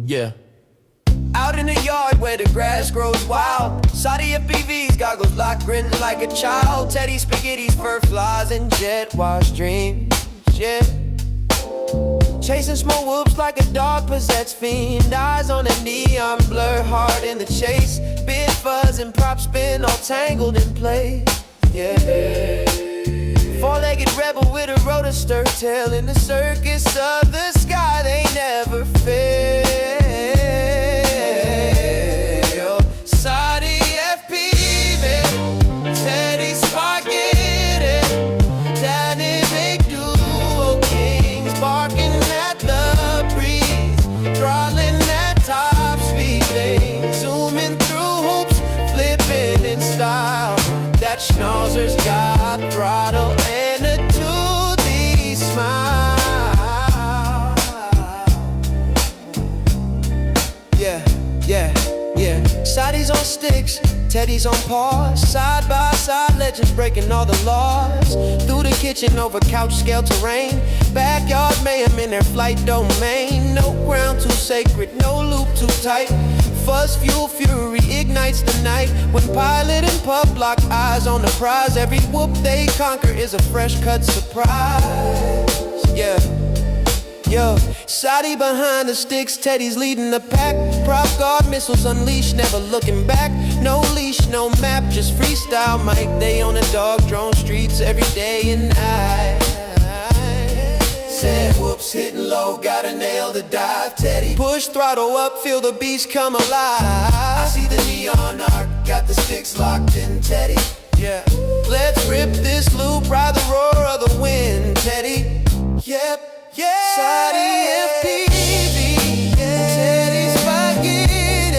Yeah. Out in the yard where the grass grows wild, CiottiFPV's goggles locked, grinning like a child. Teddy Spaghetti's fur flies and jet wash dreams, yeah. Chasing small whoops like a dog possessed fiend. Eyes on a neon blur, hard in the chase. Big fuzz and prop spin all tangled in place, yeah. Four-legged rebel with a rotor stir tail. In the circus of the sky, they never fail. CiottiFPV, Teddy Spaghetti, dynamic duo kings, barking at the breeze, throttling at top speed, they zooming through hoops, flipping in style. That schnauzer's got throttle and a toothy smile. Yeah, yeah, yeah. Sighties on sticks, Teddy's on paws. Side by side, legends breaking all the laws. Through the kitchen, over couch scale terrain. Backyard mayhem in their flight domain. No ground too sacred, no loop too tight. Fuzz fuel fury ignites the night. When pilot and pup lock eyes on the prize, every whoop they conquer is a fresh cut surprise. Yeah, yo, Saudi behind the sticks, Teddy's leading the pack. Prop guard missiles unleashed, never looking back. No leash, no map, just freestyle mic. They on the dog drone streets every day and night. Said whoops, hitting low, gotta nail the dive. Teddy push throttle up, feel the beast come alive. I see the neon arc, got the sticks locked in, Teddy. Yeah, let's rip this loop, ride the roar of the wind, Teddy. Yep, yeah. CiottiFPV, Teddy Spaghetti,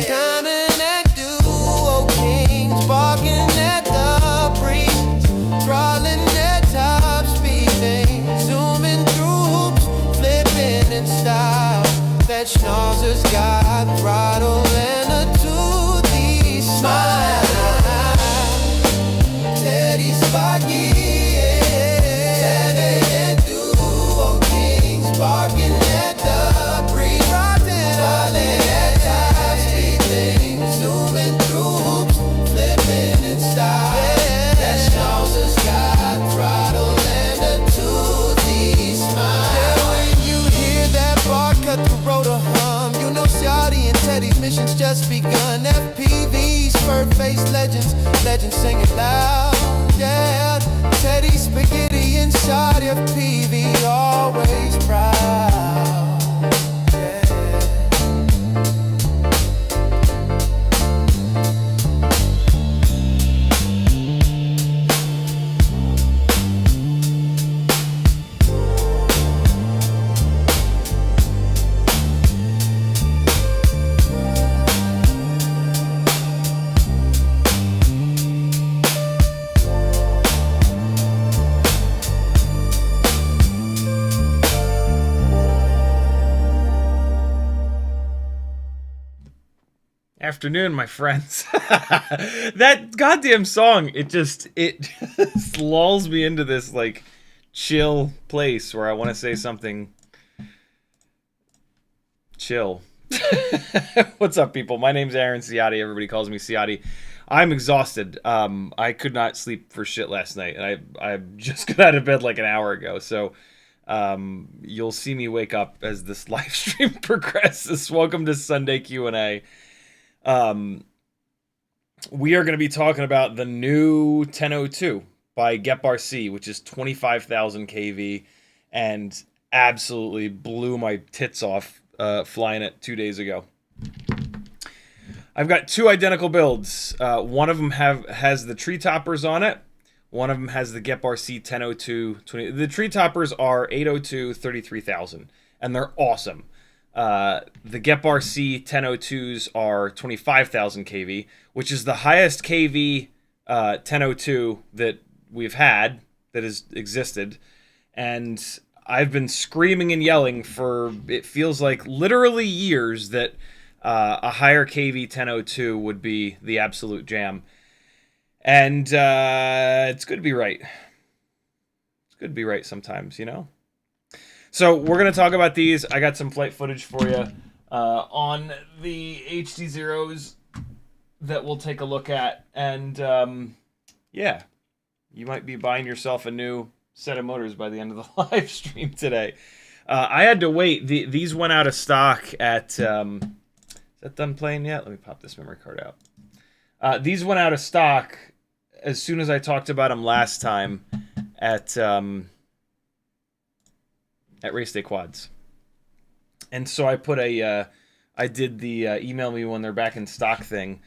diamond and duo kings, barking at the breeze, throttling at top speed, zooming through hoops, flipping in style. That schnauzer's got throttle and a toothy smile. Teddy Spaghetti, barking at the breeze, throttling at top speed, things zooming through hoops, flipping in style. That schnauzer's got throttle and a toothy smile. Yeah, when you hear that bar cut the rotor hum, you know Ciotti and Teddy's mission's just begun. FPV's fur-faced legends, legends singing loud. Yeah, Teddy Spaghetti and CiottiFPV always proud. Yeah. Afternoon, my friends. That goddamn song, it just lulls me into this like chill place where I want to say something chill. What's up, people? My name's Aaron Ciotti. Everybody calls me Ciotti. I'm exhausted. I could not sleep for shit last night, and I just got out of bed like an hour ago. So you'll see me wake up as this live stream progresses. Welcome to Sunday Q&A. We are going to be talking about the new 1002 by GEPRC, which is 25,000 kV, and absolutely blew my tits off flying it 2 days ago. I've got two identical builds. One of them has the Treetoppers on it. One of them has the GEPRC 1002 20. The Treetoppers are 802 33,000, and they're awesome. The GEPRC 1002s are 25,000 kV, which is the highest kV 1002 that we've had that has existed, and I've been screaming and yelling for, it feels like, literally years that a higher KV 1002 would be the absolute jam. And it's good to be right. It's good to be right sometimes, you know? So we're going to talk about these. I got some flight footage for you on the HD0s that we'll take a look at. And yeah, you might be buying yourself a new set of motors by the end of the live stream today. I had to wait. These went out of stock at... is that done playing yet? Let me pop this memory card out. These went out of stock as soon as I talked about them last time at Race Day Quads. And so I put I did the email me when they're back in stock thing,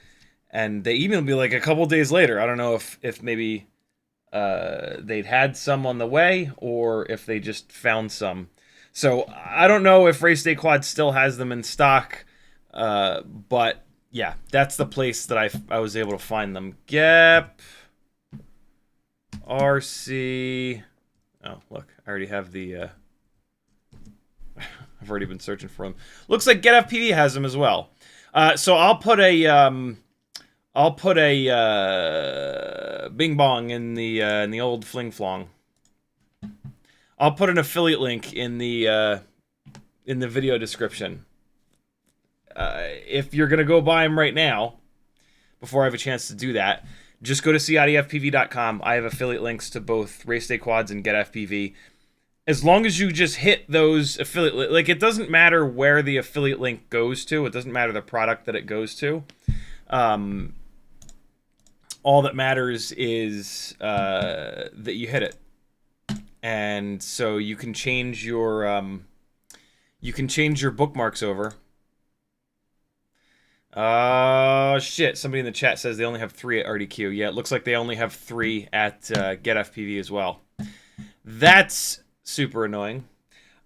and they emailed me like a couple days later. I don't know if maybe they'd had some on the way or if they just found some. So I don't know if Race Day Quad still has them in stock, but yeah, that's the place that I was able to find them. GEPRC. Oh, look, I already have the... I've already been searching for them. Looks like GetFPV has them as well. So I'll put a Bing Bong in the old Fling Flong. I'll put an affiliate link in the video description. If you're gonna go buy them right now, before I have a chance to do that, just go to CiottiFPV.com. I have affiliate links to both Race Day Quads and GetFPV. As long as you just hit those affiliate, like, it doesn't matter where the affiliate link goes to. It doesn't matter the product that it goes to. All that matters is that you hit it, and so you can change your bookmarks over. Shit, somebody in the chat says they only have 3 at RDQ. Yeah, it looks like they only have 3 at GetFPV as well. That's super annoying.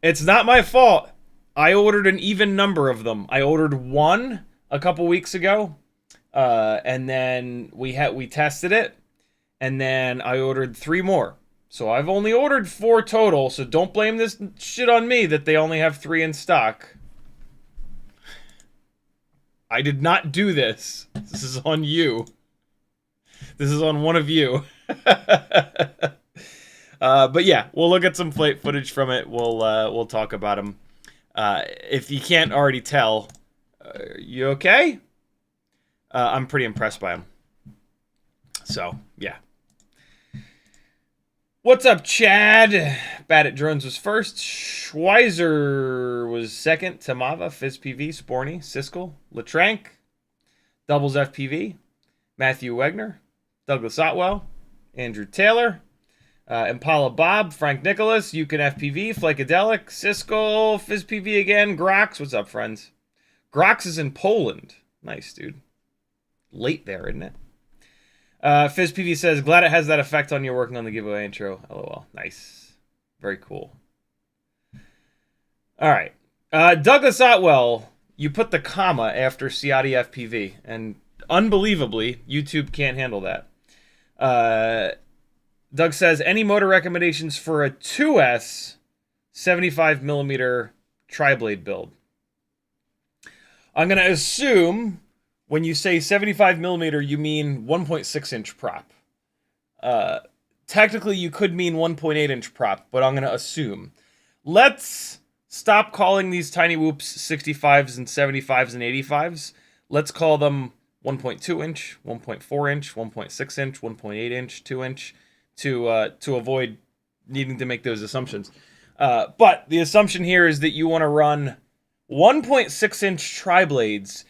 It's not my fault. I ordered an even number of them. I ordered 1 a couple weeks ago, and then we tested it, and then I ordered 3 more. So I've only ordered 4 total, so don't blame this shit on me that they only have 3 in stock. I did not do this. This is on you. This is on one of you. But yeah, we'll look at some flight footage from it. We'll talk about them. If you can't already tell, you okay? I'm pretty impressed by them. So yeah. What's up, Chad? Bad at Drones was first. Schweizer was second. Tamava, FizzPV, Sporny, Siskel, Latrank, Doubles FPV, Matthew Wegner, Douglas Otwell, Andrew Taylor, Impala Bob, Frank Nicholas, Yukon FPV, Flakadelic, Siskel, FizzPV again, Grox. What's up, friends? Grox is in Poland. Nice, dude. Late there, isn't it? FizzPV says, glad it has that effect on you working on the giveaway intro. LOL. Nice. Very cool. All right. Douglas Otwell, you put the comma after CiottiFPV, and unbelievably, YouTube can't handle that. Doug says, any motor recommendations for a 2S 75mm triblade build? I'm going to assume when you say 75mm, you mean 1.6-inch prop. Technically, you could mean 1.8-inch prop, but I'm going to assume. Let's stop calling these tiny whoops 65s and 75s and 85s. Let's call them 1.2-inch, 1.4-inch, 1.6-inch, 1.8-inch, 2-inch, to avoid needing to make those assumptions. But the assumption here is that you want to run 1.6-inch tri-blades.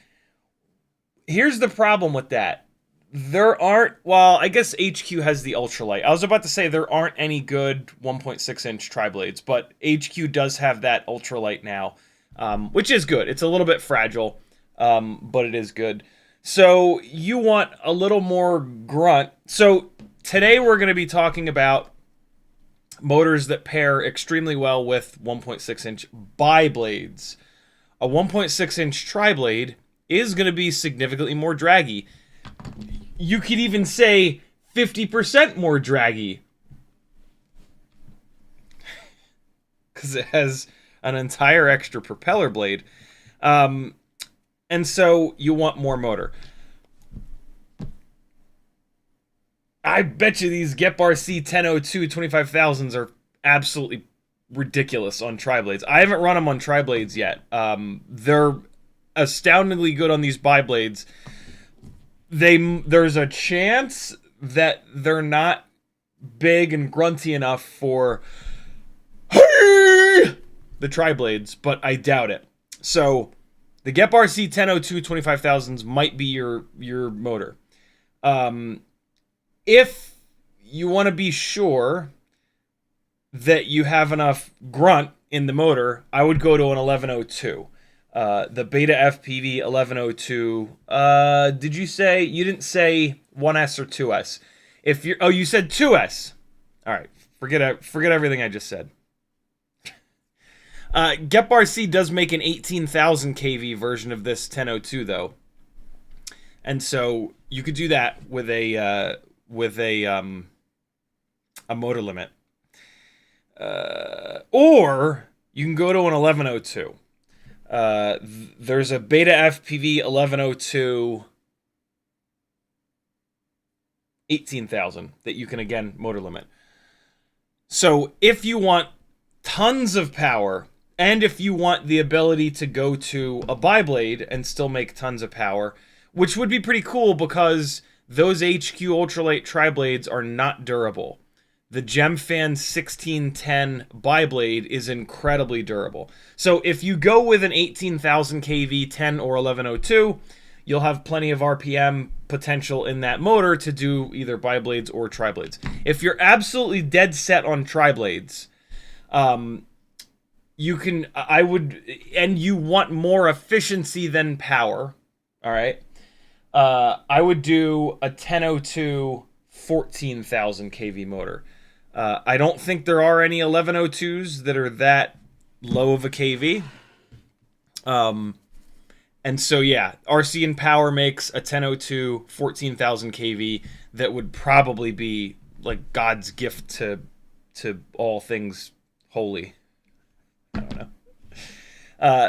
Here's the problem with that. There aren't, well, I guess HQ has the ultralight. I was about to say there aren't any good 1.6-inch tri-blades, but HQ does have that ultralight now, which is good. It's a little bit fragile, but it is good. So you want a little more grunt. So today we're going to be talking about motors that pair extremely well with 1.6-inch bi-blades. A 1.6-inch tri-blade is going to be significantly more draggy. You could even say 50% more draggy. because it has an entire extra propeller blade. And so you want more motor. I bet you these GEPRC 1002 25,000s are absolutely ridiculous on tri-blades. I haven't run them on tri-blades yet. They're astoundingly good on these bi-blades. There's a chance that they're not big and grunty enough for the tri-blades, but I doubt it. So the GEPRC 1002 25,000s might be your motor. If you want to be sure that you have enough grunt in the motor, I would go to an 1102. The Beta FPV 1102. Did you say, you didn't say 1S or 2S? If you're, oh, you said 2S. All right, forget everything I just said. GEPRC does make an 18,000 kV version of this 1002 though, and so you could do that with a motor limit, or you can go to an 1102. There's a Beta FPV 1102 18,000 that you can again motor limit. So if you want tons of power, and if you want the ability to go to a bi-blade and still make tons of power, which would be pretty cool because those HQ ultralight tri-blades are not durable. The GemFan 1610 bi-blade is incredibly durable. So if you go with an 18,000 kV 10 or 1102, you'll have plenty of RPM potential in that motor to do either bi-blades or tri-blades. If you're absolutely dead set on tri-blades, you can, and you want more efficiency than power, all right? I would do a 1002 14,000 kV motor. I don't think there are any 1102s that are that low of a kV. And so, yeah, RC and Power makes a 1002 14,000 kV that would probably be like God's gift to all things holy. I don't know.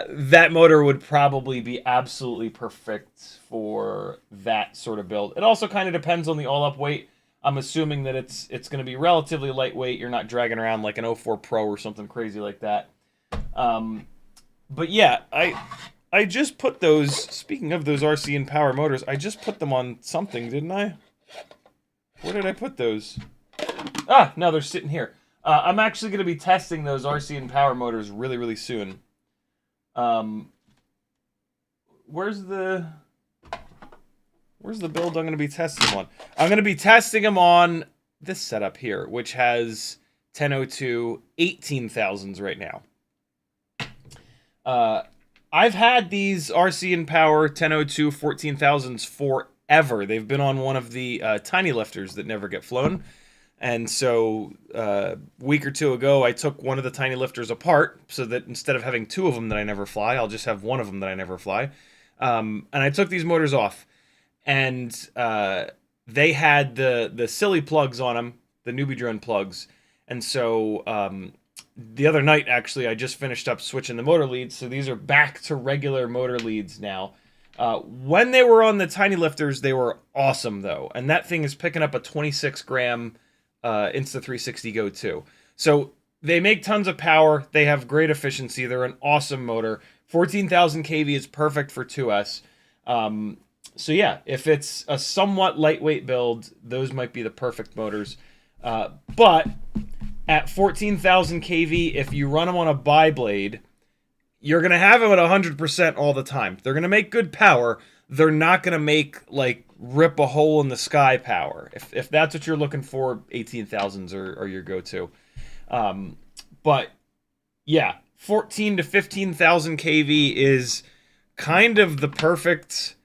That motor would probably be absolutely perfect for that sort of build. It also kind of depends on the all-up weight. I'm assuming that it's going to be relatively lightweight. You're not dragging around like an O4 Pro or something crazy like that. But yeah, I just put those, speaking of those RC and Power motors, I just put them on something, didn't I? Where did I put those? Ah, no, they're sitting here. I'm actually going to be testing those RC and Power motors really, really soon. Where's the build I'm going to be testing them on? I'm going to be testing them on this setup here, which has 1002 18,000s right now. I've had these RC and Power 1002 14,000s forever. They've been on one of the tiny lifters that never get flown. And so a week or two ago, I took one of the tiny lifters apart so that instead of having two of them that I never fly, I'll just have one of them that I never fly. And I took these motors off. And they had the silly plugs on them, the newbie drone plugs. And so the other night, actually, I just finished up switching the motor leads. So these are back to regular motor leads now. When they were on the tiny lifters, they were awesome, though. And that thing is picking up a 26-gram Insta360 Go 2. So they make tons of power. They have great efficiency. They're an awesome motor. 14,000 kV is perfect for 2S. So yeah, if it's a somewhat lightweight build, those might be the perfect motors. But at 14,000 kV, if you run them on a bi-blade, you're going to have them at 100% all the time. They're going to make good power. They're not going to make, like, rip a hole in the sky power. If that's what you're looking for, 18,000s are your go-to. But yeah, 14 to 15,000 kV is kind of the perfect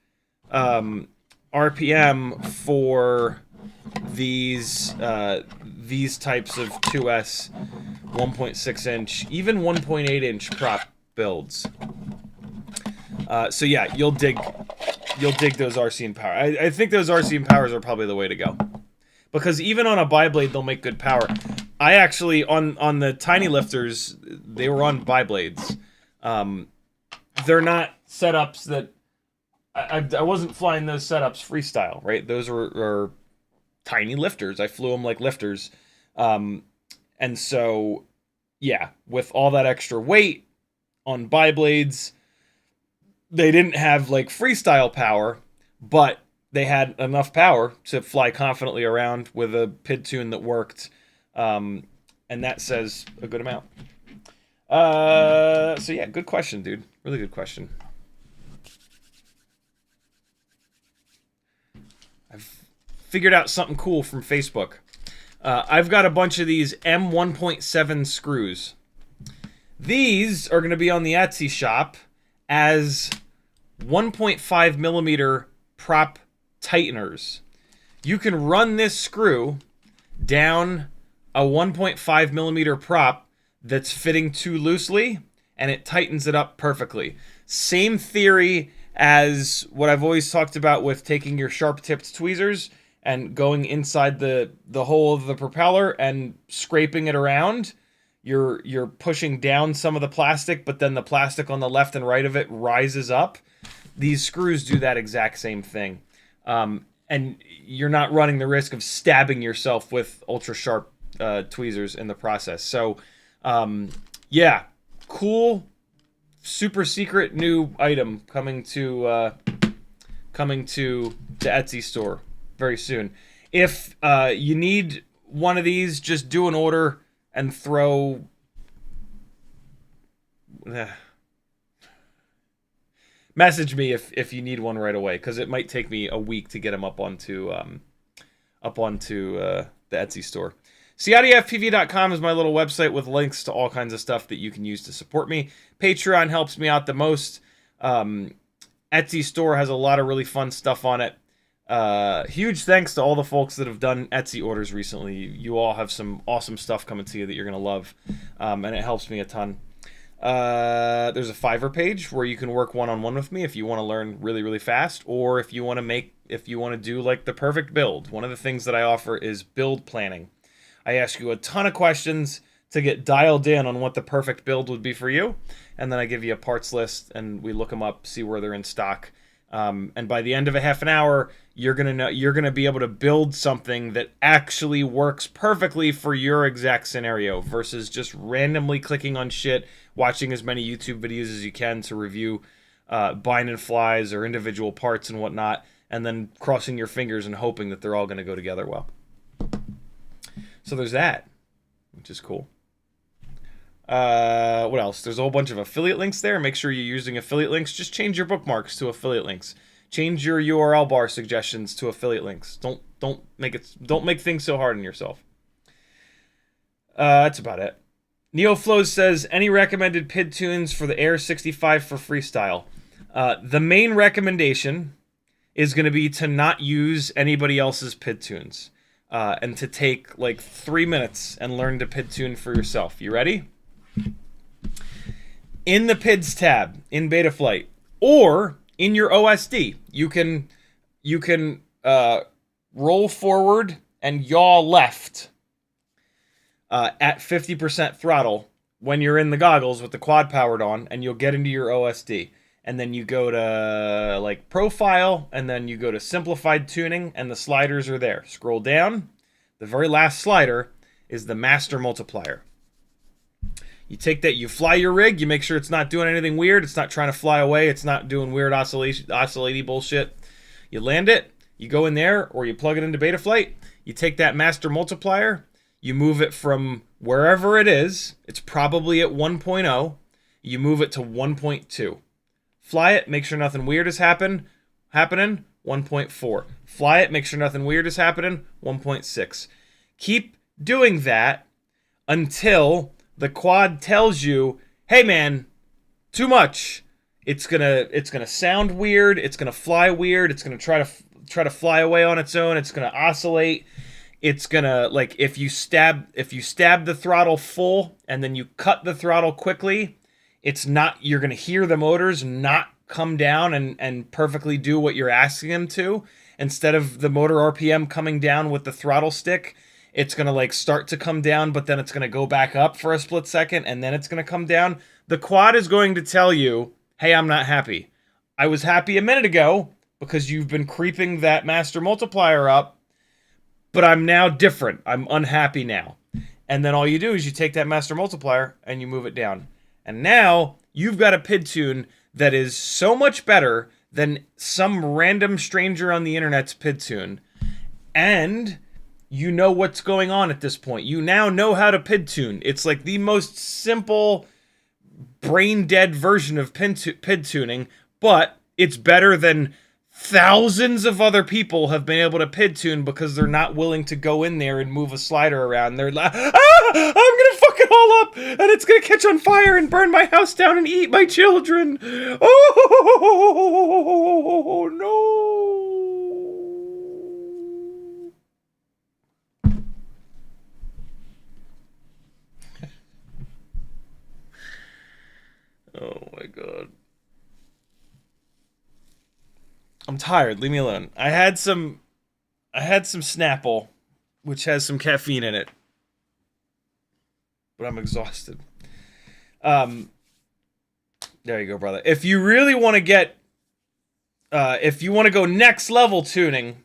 RPM for these types of 2S 1.6 inch, even 1.8 inch prop builds. So yeah, you'll dig those RC and Power. I think those RC and Powers are probably the way to go, because even on a bi-blade they'll make good power. I actually on the tiny lifters, they were on bi-blades. They're not setups that I wasn't flying those setups freestyle, right? Those are tiny lifters. I flew them like lifters, and so yeah, with all that extra weight on bi-blades, they didn't have like freestyle power, but they had enough power to fly confidently around with a PID tune that worked, and that says a good amount. So yeah, good question, dude. Really good question. I've figured out something cool from Facebook. I've got a bunch of these M1.7 screws. These are going to be on the Etsy shop as 1.5 millimeter prop tighteners. You can run this screw down a 1.5 millimeter prop that's fitting too loosely, and it tightens it up perfectly. Same theory as what I've always talked about with taking your sharp-tipped tweezers and going inside the hole of the propeller and scraping it around. You're pushing down some of the plastic, but then the plastic on the left and right of it rises up. These screws do that exact same thing. And you're not running the risk of stabbing yourself with ultra-sharp tweezers in the process. So, yeah, cool, super secret new item coming to the Etsy store very soon. If you need one of these, just do an order and throw... Message me if you need one right away, because it might take me a week to get them up onto the Etsy store. CiottiFPV.com is my little website with links to all kinds of stuff that you can use to support me. Patreon helps me out the most. Etsy store has a lot of really fun stuff on it. Huge thanks to all the folks that have done Etsy orders recently. You all have some awesome stuff coming to you that you're going to love, and it helps me a ton. There's a Fiverr page where you can work one-on-one with me if you want to learn really, really fast, or if you want to do like the perfect build. One of the things that I offer is build planning. I ask you a ton of questions to get dialed in on what the perfect build would be for you, and then I give you a parts list and we look them up, see where they're in stock. And by the end of a half an hour, you're gonna be able to build something that actually works perfectly for your exact scenario, versus just randomly clicking on shit, watching as many YouTube videos as you can to review bind and flies or individual parts and whatnot, and then crossing your fingers and hoping that they're all going to go together well. So there's that, which is cool. What else? There's a whole bunch of affiliate links there. Make sure you're using affiliate links. Just change your bookmarks to affiliate links. Change your URL bar suggestions to affiliate links. Don't make things so hard on yourself. That's about it. NeoFlows says, any recommended PID tunes for the Air 65 for freestyle? The main recommendation is going to be to not use anybody else's PID tunes, and to take like 3 minutes and learn to PID tune for yourself. You ready? In the PIDs tab in Betaflight or in your OSD, you can roll forward and yaw left at 50% throttle when you're in the goggles with the quad powered on, and you'll get into your OSD. And then you go to like profile, and then you go to simplified tuning, and the sliders are there. Scroll down. The very last slider is the master multiplier. You take that, you fly your rig, you make sure it's not doing anything weird, it's not trying to fly away, it's not doing weird oscillating bullshit. You land it, you go in there, or you plug it into Betaflight, you take that master multiplier, you move it from wherever it is, it's probably at 1.0, you move it to 1.2. Fly it, make sure nothing weird is happening, 1.4. Fly it, make sure nothing weird is happening, 1.6. Keep doing that until the quad tells you, hey man, too much. It's gonna sound weird, it's gonna fly weird, it's gonna try to fly away on its own, it's gonna oscillate. It's gonna, like, if you stab the throttle full and then you cut the throttle quickly, you're gonna hear the motors not come down and perfectly do what you're asking them to. Instead of the motor RPM coming down with the throttle stick, it's going to like start to come down, but then it's going to go back up for a split second, and then it's going to come down. The quad is going to tell you, hey, I'm not happy. I was happy a minute ago because you've been creeping that master multiplier up, but I'm now different. I'm unhappy now. And then all you do is you take that master multiplier and you move it down. And now you've got a PID tune that is so much better than some random stranger on the internet's PID tune. And you know what's going on at this point. You now know how to PID tune. It's like the most simple, brain-dead version of PID tuning, but it's better than thousands of other people have been able to PID tune because they're not willing to go in there and move a slider around. They're like, I'm gonna fuck it all up, and it's gonna catch on fire and burn my house down and eat my children. Oh, no. Oh my god. I'm tired. Leave me alone. I had some Snapple, which has some caffeine in it, but I'm exhausted. There you go, brother. If you really want to get, if you want to go next level tuning,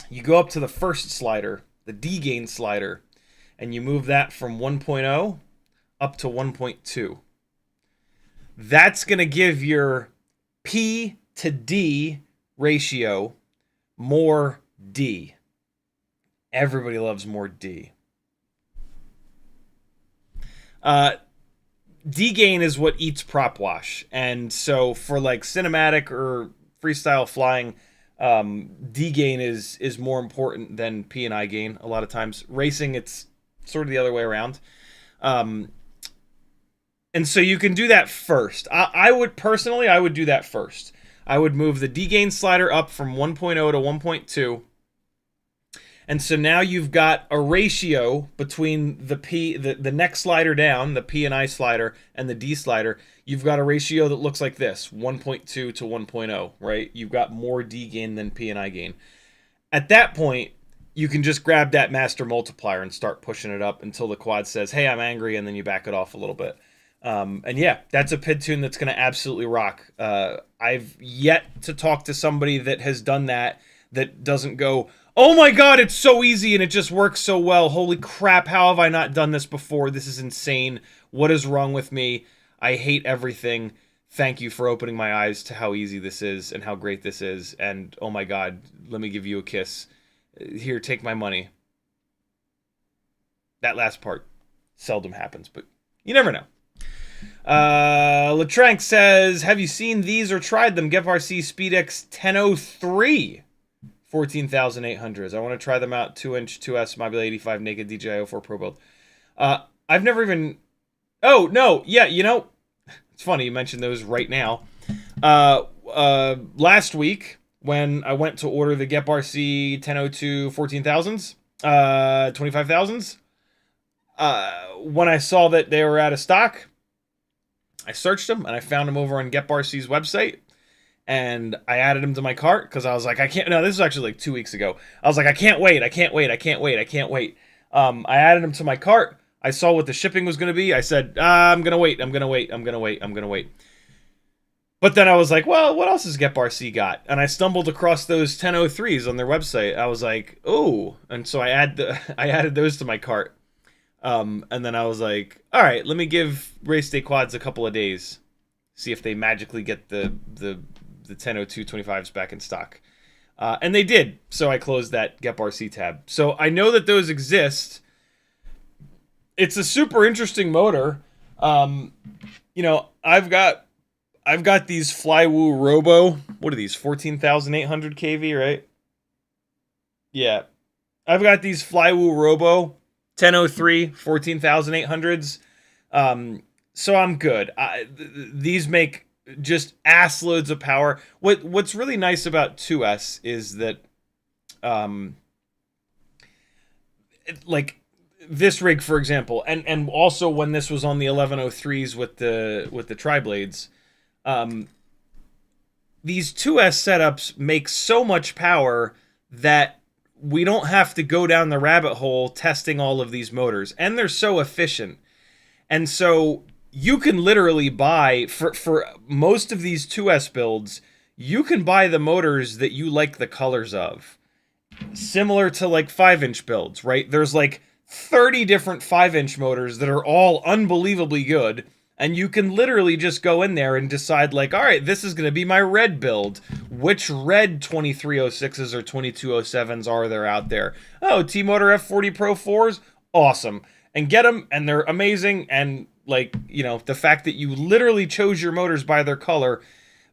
you go up to the first slider, the D-gain slider, and you move that from 1.0 up to 1.2. That's going to give your P to D ratio more D. Everybody loves more D. D-gain is what eats prop wash. And so for like cinematic or freestyle flying, D-gain is more important than P and I gain a lot of times. Racing, it's sort of the other way around. And so you can do that first. I would do that first. I would move the D-gain slider up from 1.0 to 1.2. And so now you've got a ratio between the next slider down, the P and I slider, and the D slider. You've got a ratio that looks like this, 1.2 to 1.0, right? You've got more D-gain than P and I gain. At that point, you can just grab that master multiplier and start pushing it up until the quad says, hey, I'm angry, and then you back it off a little bit. And yeah, that's a PID tune that's going to absolutely rock. I've yet to talk to somebody that has done that doesn't go, oh my god, it's so easy and it just works so well. Holy crap, how have I not done this before? This is insane. What is wrong with me? I hate everything. Thank you for opening my eyes to how easy this is and how great this is. And oh my god, let me give you a kiss. Here, take my money. That last part seldom happens, but you never know. Latrank says, have you seen these or tried them? GEPRC SpeedX 1003 14,800s. I want to try them out. 2-inch 2S Mobile 85 naked DJI O4 Pro build. I've never even... Oh, no. Yeah, you know, it's funny you mentioned those right now. Last week, when I went to order the GEPRC 1002 14,000s, 25,000s, when I saw that they were out of stock, I searched them and I found them over on GEPRC's website, and I added them to my cart because I was like, I can't. No, this was actually like 2 weeks ago. I was like, I can't wait. I added them to my cart. I saw what the shipping was going to be. I said, I'm gonna wait. But then I was like, well, what else has GEPRC got? And I stumbled across those 1003s on their website. I was like, oh, and so I added those to my cart. And then I was like, all right, let me give Race Day Quads a couple of days, see if they magically get the 1002 25s back in stock. And they did, so I closed that GEPRC tab. So I know that those exist. It's a super interesting motor. You know, I've got these Flywoo Robo. What are these? 14,800 kV, right? Yeah, I've got these Flywoo Robo 1003 14,800s. So I'm good. These make just ass loads of power. What's really nice about 2S is that, like this rig, for example, and also when this was on the 1103s with the triblades, these 2S setups make so much power that we don't have to go down the rabbit hole testing all of these motors, and they're so efficient. And so you can literally buy, for most of these 2S builds, you can buy the motors that you like the colors of. Similar to like 5-inch builds, right? There's like 30 different 5-inch motors that are all unbelievably good. And you can literally just go in there and decide, like, all right, this is going to be my red build. Which red 2306s or 2207s are there out there? Oh, T-Motor F40 Pro 4s? Awesome. And get them, and they're amazing. And, like, you know, the fact that you literally chose your motors by their color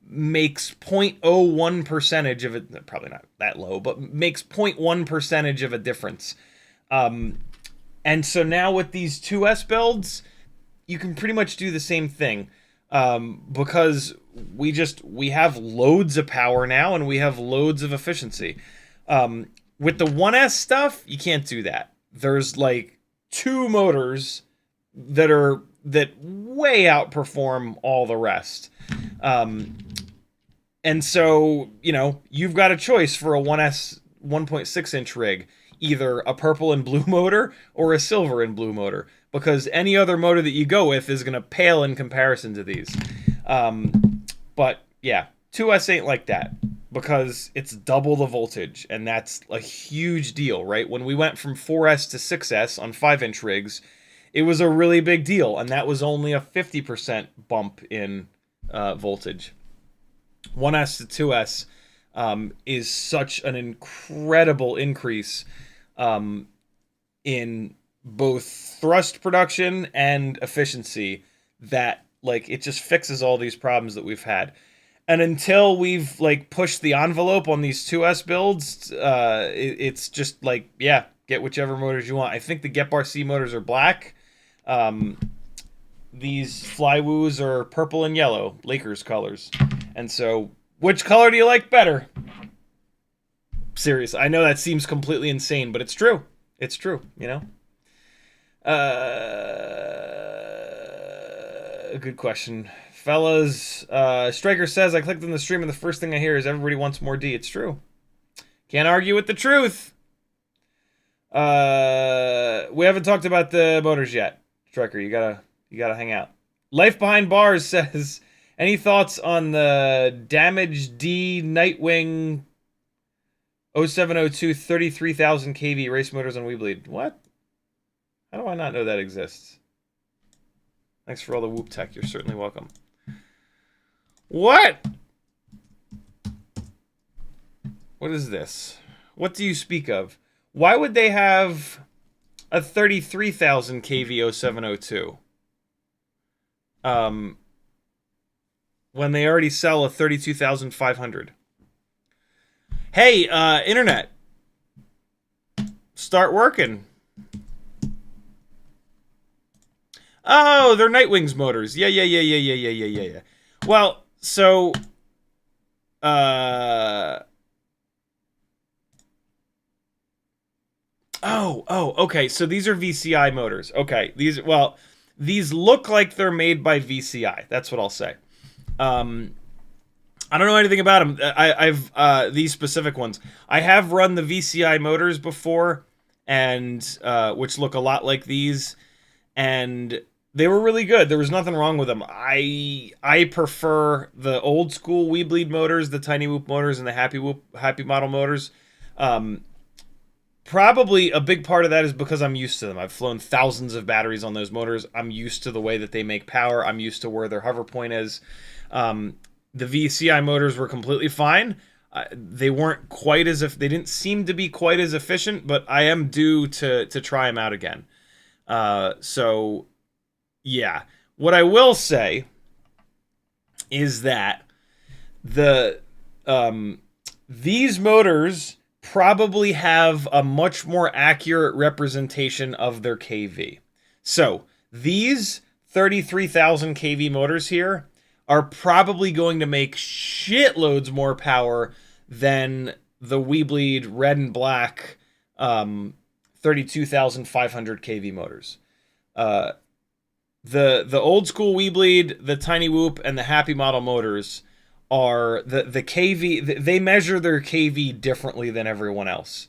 makes 0.01% of it, probably not that low, but makes 0.1% of a difference. And so now with these 2S builds, you can pretty much do the same thing, because we have loads of power now and we have loads of efficiency. With the 1S stuff, you can't do that. There's like 2 motors that way outperform all the rest. And so, you know, you've got a choice for a 1S 1.6-inch rig, either a purple and blue motor or a silver and blue motor, because any other motor that you go with is going to pale in comparison to these. But yeah, 2S ain't like that, because it's double the voltage, and that's a huge deal, right? When we went from 4S to 6S on 5-inch rigs, it was a really big deal, and that was only a 50% bump in voltage. 1S to 2S is such an incredible increase in both thrust production and efficiency that, like, it just fixes all these problems that we've had. And until we've, like, pushed the envelope on these 2S builds, it's just like, yeah, get whichever motors you want. I think the GEPRC motors are black. These Flywoos are purple and yellow, Lakers colors. And so, which color do you like better? Serious. I know that seems completely insane, but it's true. It's true, you know? A good question. Fellas, Striker says, I clicked on the stream and the first thing I hear is everybody wants more D. It's true. Can't argue with the truth. We haven't talked about the motors yet. Striker, you gotta hang out. Life Behind Bars says, any thoughts on the DamagD Nightwing 0702 33,000 kV race motors on WeBleed? What? How do I not know that exists? Thanks for all the whoop tech. You're certainly welcome. What? What is this? What do you speak of? Why would they have a 33,000 kV 0702? When they already sell a 32,500. Hey, internet. Start working. Oh, they're Nightwing's motors. Yeah. Well, so okay. So these are VCI motors. Okay. These look like they're made by VCI. That's what I'll say. I don't know anything about them. I've these specific ones. I have run the VCI motors before, and which look a lot like these, and they were really good. There was nothing wrong with them. I prefer the old school WeBleed motors, the tiny whoop motors, and the happy model motors. Probably a big part of that is because I'm used to them. I've flown thousands of batteries on those motors. I'm used to the way that they make power. I'm used to where their hover point is. The VCI motors were completely fine. They weren't quite as they didn't seem to be quite as efficient, but I am due to try them out again. So yeah, what I will say is that these motors probably have a much more accurate representation of their kV. So these 33,000 kV motors here are probably going to make shitloads more power than the WeBleed red and black 32,500 kV motors. The old school WeBleed, the Tiny Whoop, and the Happy Model motors are the KV. They measure their KV differently than everyone else,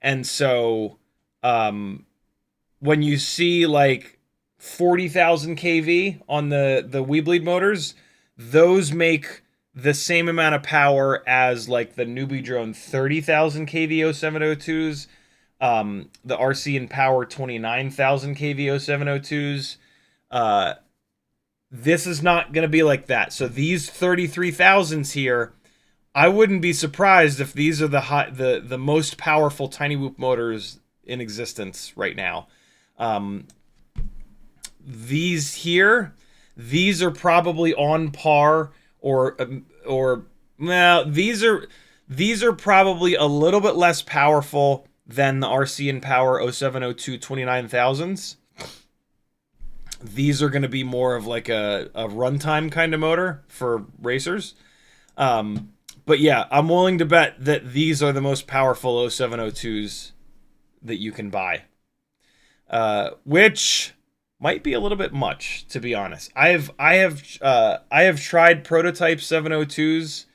And so when you see like 40,000 kV on the WeBleed motors, those make the same amount of power as like the Newbie Drone 30,000 kV 0702s, the RC and Power 29,000 kV 0702s. This is not going to be like that. So these 33,000s here, I wouldn't be surprised if these are the most powerful tiny whoop motors in existence right now. These here, these are probably on par or well, these are probably a little bit less powerful than the RC and Power 0702 29,000s. These are going to be more of like a runtime kind of motor for racers. But yeah, I'm willing to bet that these are the most powerful 0702s that you can buy. Which might be a little bit much, to be honest. I have tried prototype 702s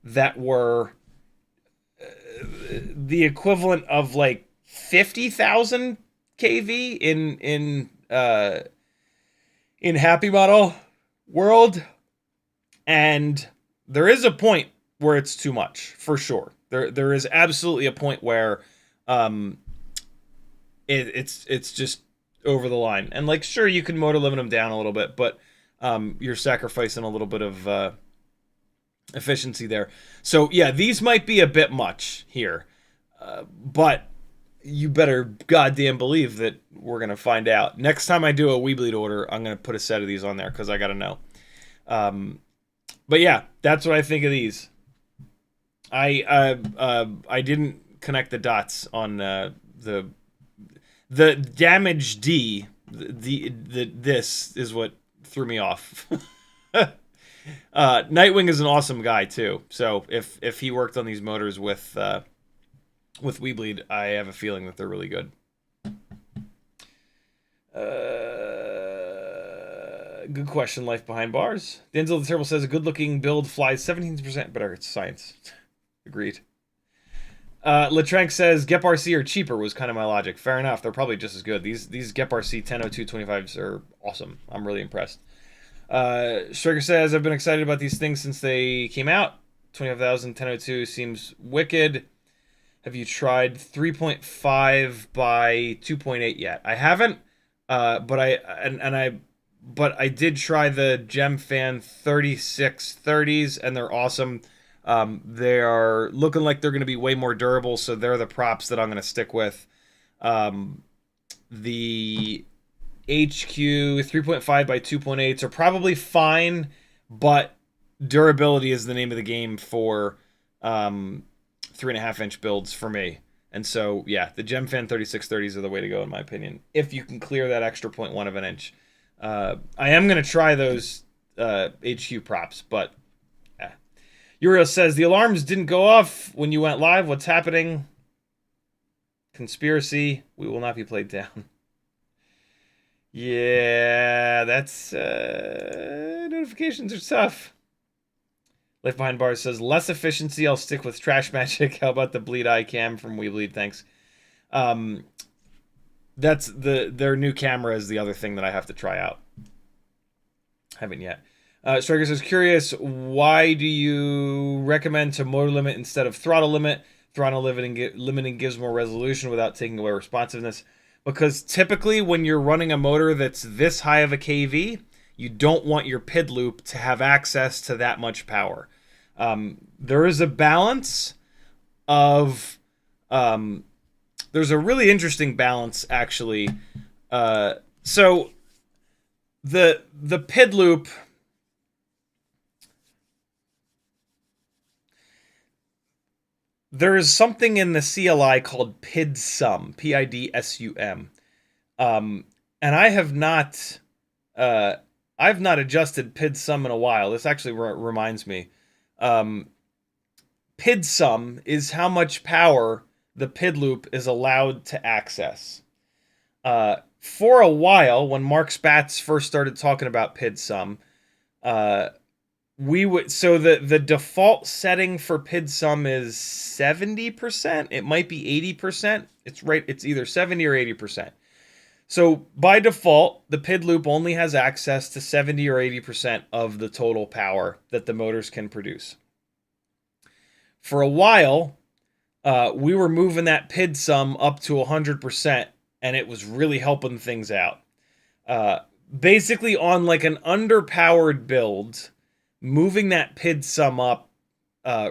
that were the equivalent of like 50,000 kV in Happy Model world, and there is a point where it's too much, for sure. There is absolutely a point where it's just over the line. And like, sure, you can motor limit them down a little bit, but you're sacrificing a little bit of efficiency there. So yeah, these might be a bit much here, but you better goddamn believe that we're gonna find out. Next time I do a WeBleed order, I'm gonna put a set of these on there because I gotta know. But yeah, that's what I think of these. I didn't connect the dots on the DamagD. This is what threw me off. Nightwing is an awesome guy too. So if he worked on these motors with WeBleed, I have a feeling that they're really good. Good question, Life Behind Bars. Denzel the Terrible says, a good-looking build flies 17% better. It's science. Agreed. Latrank says, GEPRC are cheaper was kind of my logic. Fair enough. They're probably just as good. These GEPRC 1002 25s are awesome. I'm really impressed. Striker says, I've been excited about these things since they came out. 25,000 1002 seems wicked. Have you tried 3.5 by 2.8 yet? I haven't, but I did try the GemFan 3630s, and they're awesome. They are looking like they're going to be way more durable, so they're the props that I'm going to stick with. The HQ 3.5 by 2.8s are probably fine, but durability is the name of the game for 3.5-inch builds for me. And so, yeah, the GemFan 3630s are the way to go, in my opinion, if you can clear that extra 0.1 of an inch. I am going to try those HQ props, but Uriel says, the alarms didn't go off when you went live. What's happening? Conspiracy. We will not be played down. Yeah, that's... notifications are tough. Life Behind Bars says, less efficiency. I'll stick with Trash Magic. How about the Bleed Eye Cam from WeBleed? Thanks. That's their new camera is the other thing that I have to try out. Haven't yet. Striker says, curious, why do you recommend to motor limit instead of throttle limit? Throttle limiting gives more resolution without taking away responsiveness. Because typically when you're running a motor that's this high of a KV, you don't want your PID loop to have access to that much power. There is a balance of... there's a really interesting balance, actually. So the PID loop... There is something in the CLI called PIDSUM, PIDSUM, and I have not, I've not adjusted PIDSUM in a while. This actually reminds me. PIDSUM is how much power the PID loop is allowed to access. For a while, when Mark Spatz first started talking about PIDSUM, the default setting for PIDSUM is 70%. It might be 80%. It's either 70 or 80%. So by default, the PID loop only has access to 70 or 80% of the total power that the motors can produce. For a while, we were moving that PIDSUM up to 100%, and it was really helping things out. Basically, on like an underpowered build, moving that PIDSUM up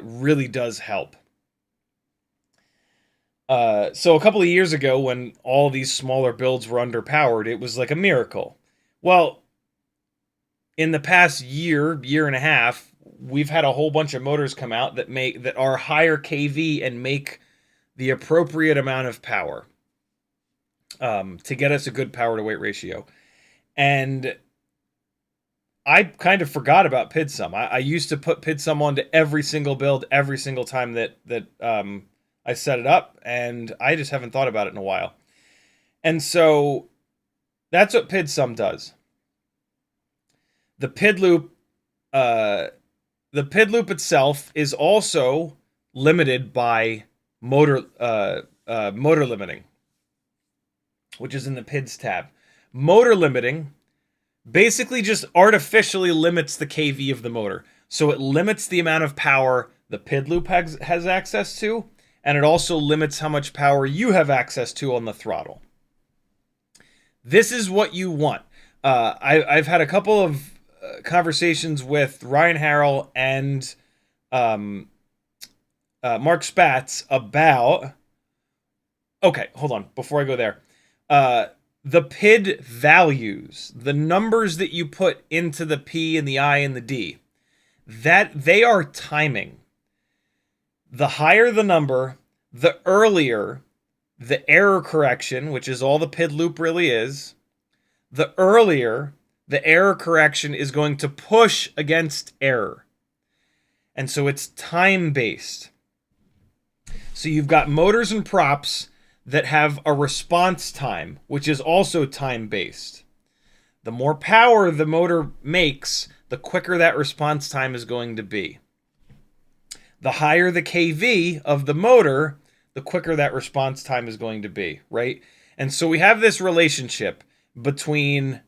really does help. So a couple of years ago, when all these smaller builds were underpowered, it was like a miracle. Well, in the past year and a half, we've had a whole bunch of motors come out that are higher kV and make the appropriate amount of power to get us a good power to weight ratio. And I kind of forgot about PIDSUM. I used to put PIDSUM onto every single build every single time that I set it up, and I just haven't thought about it in a while. And so that's what PIDSUM does. The PID loop itself is also limited by motor limiting, which is in the PIDS tab. Motor limiting basically just artificially limits the kV of the motor. So it limits the amount of power the PID loop has access to, and it also limits how much power you have access to on the throttle. This is what you want. I've had a couple of conversations with Ryan Harrell and Mark Spatz about... Okay, hold on. Before I go there. The PID values, the numbers that you put into the P and the I and the D, that they are timing. The higher the number, the earlier the error correction, which is all the PID loop really is, the earlier the error correction is going to push against error. And so it's time-based. So you've got motors and props that have a response time, which is also time-based. The more power the motor makes, the quicker that response time is going to be. The higher the kV of the motor, the quicker that response time is going to be, right? And so we have this relationship between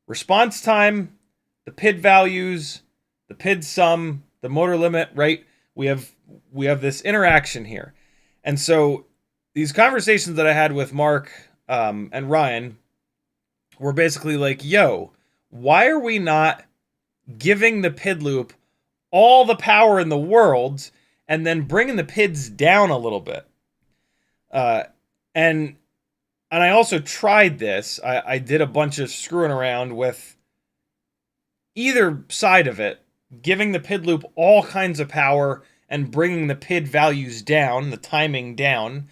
response time, the PID values, the PIDSUM, the motor limit, right? We have this interaction here. And so these conversations that I had with Mark and Ryan were basically like, yo, why are we not giving the PID loop all the power in the world and then bringing the PIDs down a little bit? And I also tried this. I did a bunch of screwing around with either side of it, giving the PID loop all kinds of power and bringing the PID values down, the timing down,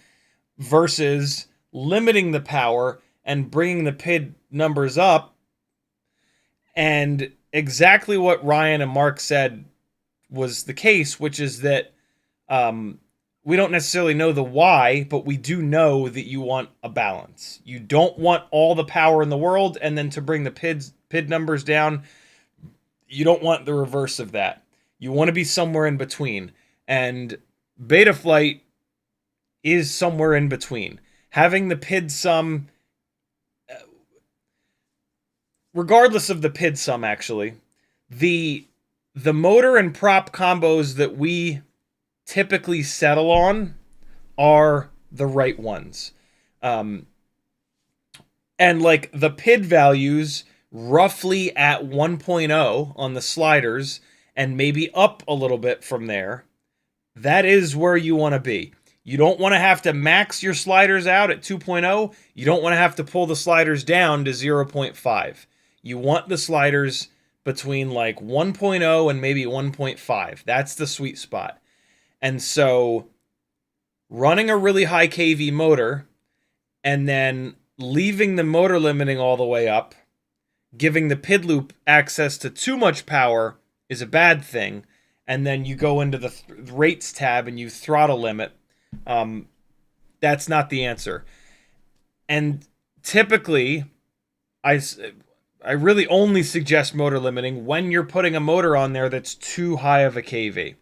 versus limiting the power and bringing the PID numbers up. And exactly what Ryan and Mark said was the case, which is that we don't necessarily know the why, but we do know that you want a balance. You don't want all the power in the world, and then to bring the PID numbers down, you don't want the reverse of that. You want to be somewhere in between. And Betaflight is somewhere in between. Having the PIDSUM, regardless of the PIDSUM, actually, the motor and prop combos that we typically settle on are the right ones. And like the PID values roughly at 1.0 on the sliders and maybe up a little bit from there, that is where you want to be. You don't want to have to max your sliders out at 2.0. You don't want to have to pull the sliders down to 0.5. You want the sliders between like 1.0 and maybe 1.5. That's the sweet spot. And so running a really high kV motor and then leaving the motor limiting all the way up, giving the PID loop access to too much power is a bad thing. And then you go into the rates tab and you throttle limit. That's not the answer. And typically, I I really only suggest motor limiting when you're putting a motor on there that's too high of a kV.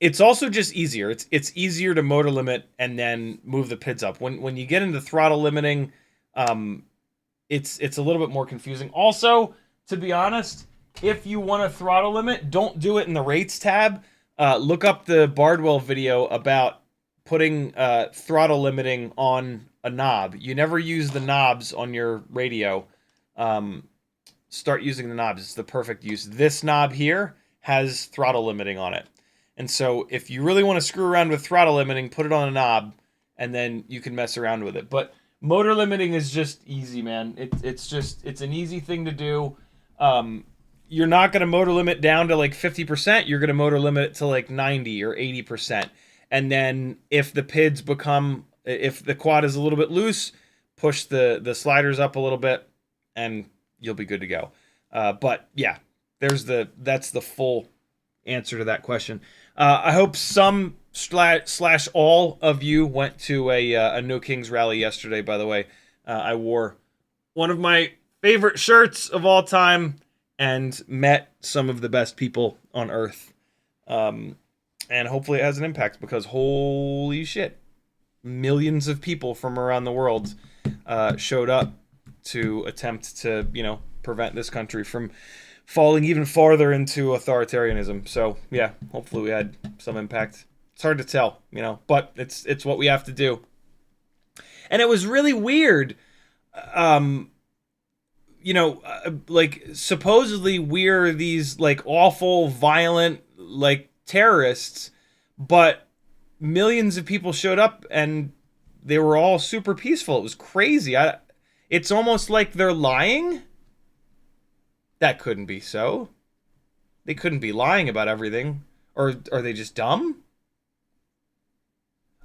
It's also just easier. It's easier to motor limit and then move the PIDs up. When you get into throttle limiting, it's a little bit more confusing. Also, to be honest, if you want to throttle limit, don't do it in the rates tab. Look up the Bardwell video about putting throttle limiting on a knob. You never use the knobs on your radio. Start using the knobs. It's the perfect use. This knob here has throttle limiting on it. And so if you really want to screw around with throttle limiting, put it on a knob, and then you can mess around with it. But motor limiting is just easy, man. It's an easy thing to do. You're not going to motor limit down to like 50%. You're going to motor limit it to like 90 or 80%. And then if the PIDs if the quad is a little bit loose, push the sliders up a little bit, and you'll be good to go. But yeah, that's the full answer to that question. I hope some / all of you went to a No Kings rally yesterday, by the way. I wore one of my favorite shirts of all time and met some of the best people on earth. And hopefully it has an impact, because holy shit, millions of people from around the world showed up to attempt to, prevent this country from falling even farther into authoritarianism. So yeah, hopefully we had some impact. It's hard to tell, but it's what we have to do. And it was really weird. Like supposedly we're these like awful, violent, like terrorists, but millions of people showed up and they were all super peaceful. It was crazy. It's almost like they're lying. That couldn't be so. They couldn't be lying about everything. Or are they just dumb?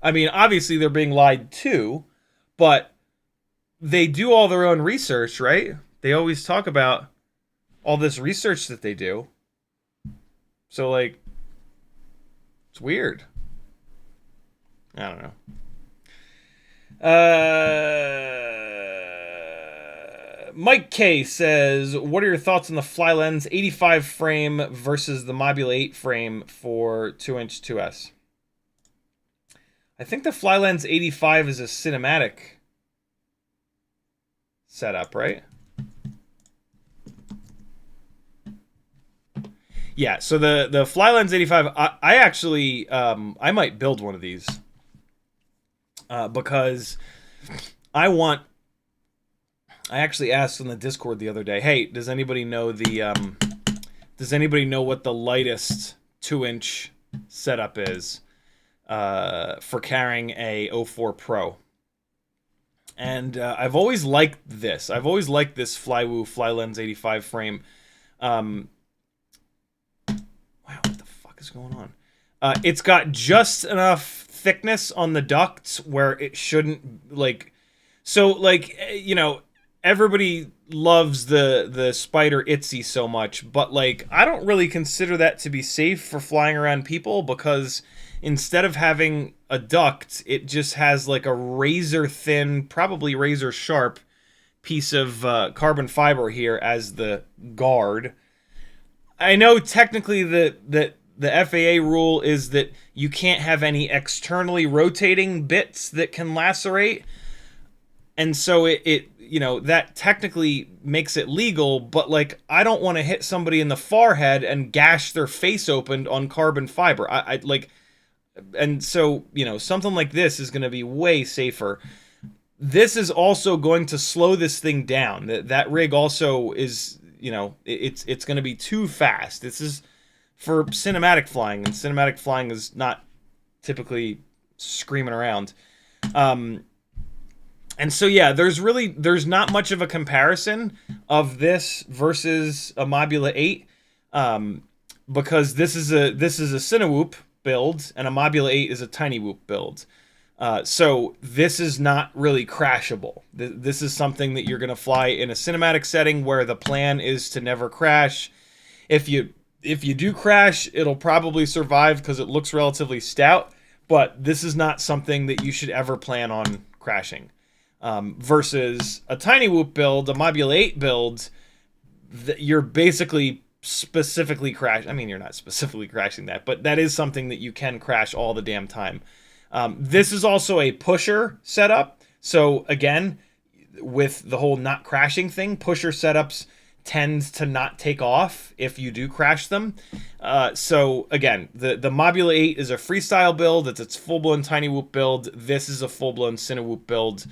I mean, obviously they're being lied to, but they do all their own research, right? They always talk about all this research that they do. So, like, it's weird. I don't know. Mike K says, what are your thoughts on the Flylens 85 frame versus the Mobula 8 frame for 2-inch 2S? I think the Flylens 85 is a cinematic setup, right? Yeah, so the Flylens 85, I actually, I might build one of these. Because I actually asked on the Discord the other day, hey, does anybody know what the lightest 2-inch setup is for carrying a O4 Pro? And I've always liked this. I've always liked this Flylens 85 frame. Wow, what the fuck is going on? It's got just enough thickness on the ducts where it shouldn't, like, so, like, everybody loves the Spider Itzy so much, but, like, I don't really consider that to be safe for flying around people, because instead of having a duct, it just has, like, a razor thin, probably razor sharp piece of carbon fiber here as the guard. I know technically that the FAA rule is that you can't have any externally rotating bits that can lacerate. And so it that technically makes it legal, but, like, I don't want to hit somebody in the forehead and gash their face open on carbon fiber. I like, and so, something like this is going to be way safer. This is also going to slow this thing down. That rig also is, it's going to be too fast. This is for cinematic flying, and cinematic flying is not typically screaming around. And so, yeah, there's not much of a comparison of this versus a Mobula 8, because this is a Cinewhoop build, and a Mobula 8 is a Tiny Whoop build. So this is not really crashable. This is something that you're going to fly in a cinematic setting where the plan is to never crash. If you do crash, it'll probably survive because it looks relatively stout, but this is not something that you should ever plan on crashing. versus a tiny whoop build, a Module 8 build, you're basically specifically crash. I mean, you're not specifically crashing that, but that is something that you can crash all the damn time. This is also a pusher setup. So again, with the whole not crashing thing, pusher setups tends to not take off if you do crash them. So again, the Module 8 is a freestyle build. It's full-blown tiny whoop build. This is a full-blown Cinewhoop build.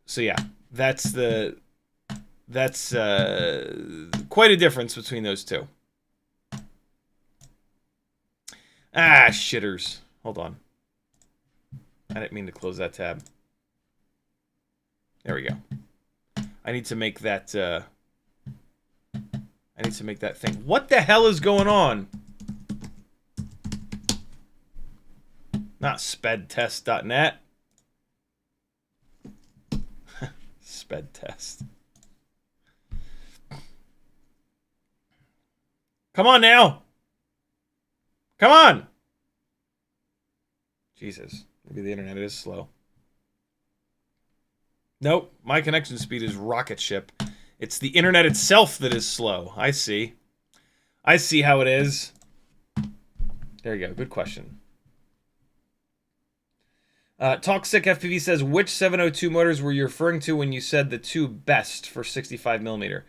So yeah, that's quite a difference between those two. Ah, shitters. Hold on. I didn't mean to close that tab. There we go. I need to make that thing. What the hell is going on? Not spedtest.net. Spedtest. Come on now. Come on. Jesus. Maybe the internet is slow. Nope. My connection speed is rocket ship. It's the internet itself that is slow. I see. I see how it is. There you go. Good question. Toxic FPV says, which 702 motors were you referring to when you said the two best for 65mm?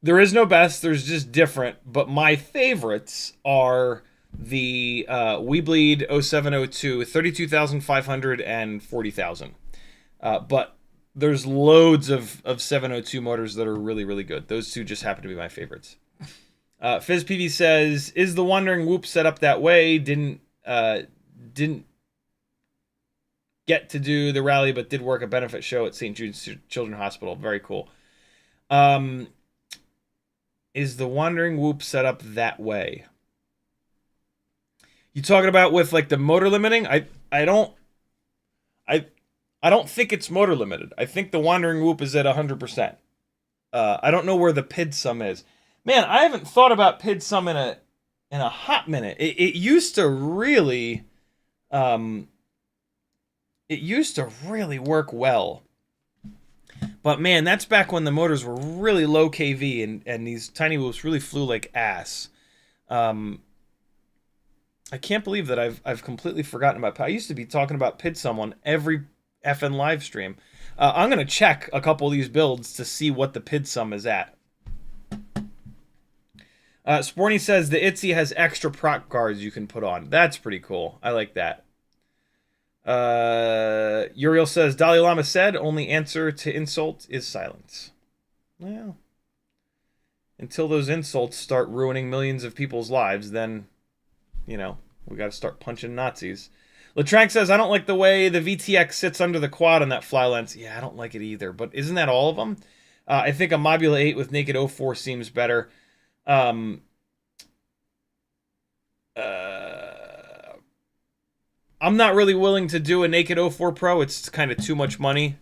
There is no best. There's just different. But my favorites are the WeBleed 0702, 32,500 and 40,000. But there's loads of 702 motors that are really, really good. Those two just happen to be my favorites. FizzPV says, is the Wandering Whoop set up that way? Didn't get to do the rally, but did work a benefit show at St. Jude's Children's Hospital. Very cool. Is the Wandering Whoop set up that way? You talking about with like the motor limiting? I don't think it's motor limited. I think the Wandering Whoop is at 100%. I don't know where the PIDSUM is. Man, I haven't thought about PIDSUM in a hot minute. It used to really work well. But man, that's back when the motors were really low kV and these tiny whoops really flew like ass. I can't believe that I've completely forgotten about. I used to be talking about PIDSUM on every effing live stream. I'm gonna check a couple of these builds to see what the PIDSUM is at. Sporny says the ITZY has extra proc guards you can put on. That's pretty cool. I like that. Uriel says Dalai Lama said only answer to insult is silence. Well, until those insults start ruining millions of people's lives, then, you know, we got to start punching Nazis. Latrank says, I don't like the way the VTX sits under the quad on that fly lens. Yeah, I don't like it either, but isn't that all of them? I think a Module 8 with naked O4 seems better. I'm not really willing to do a naked O4 Pro. It's kind of too much money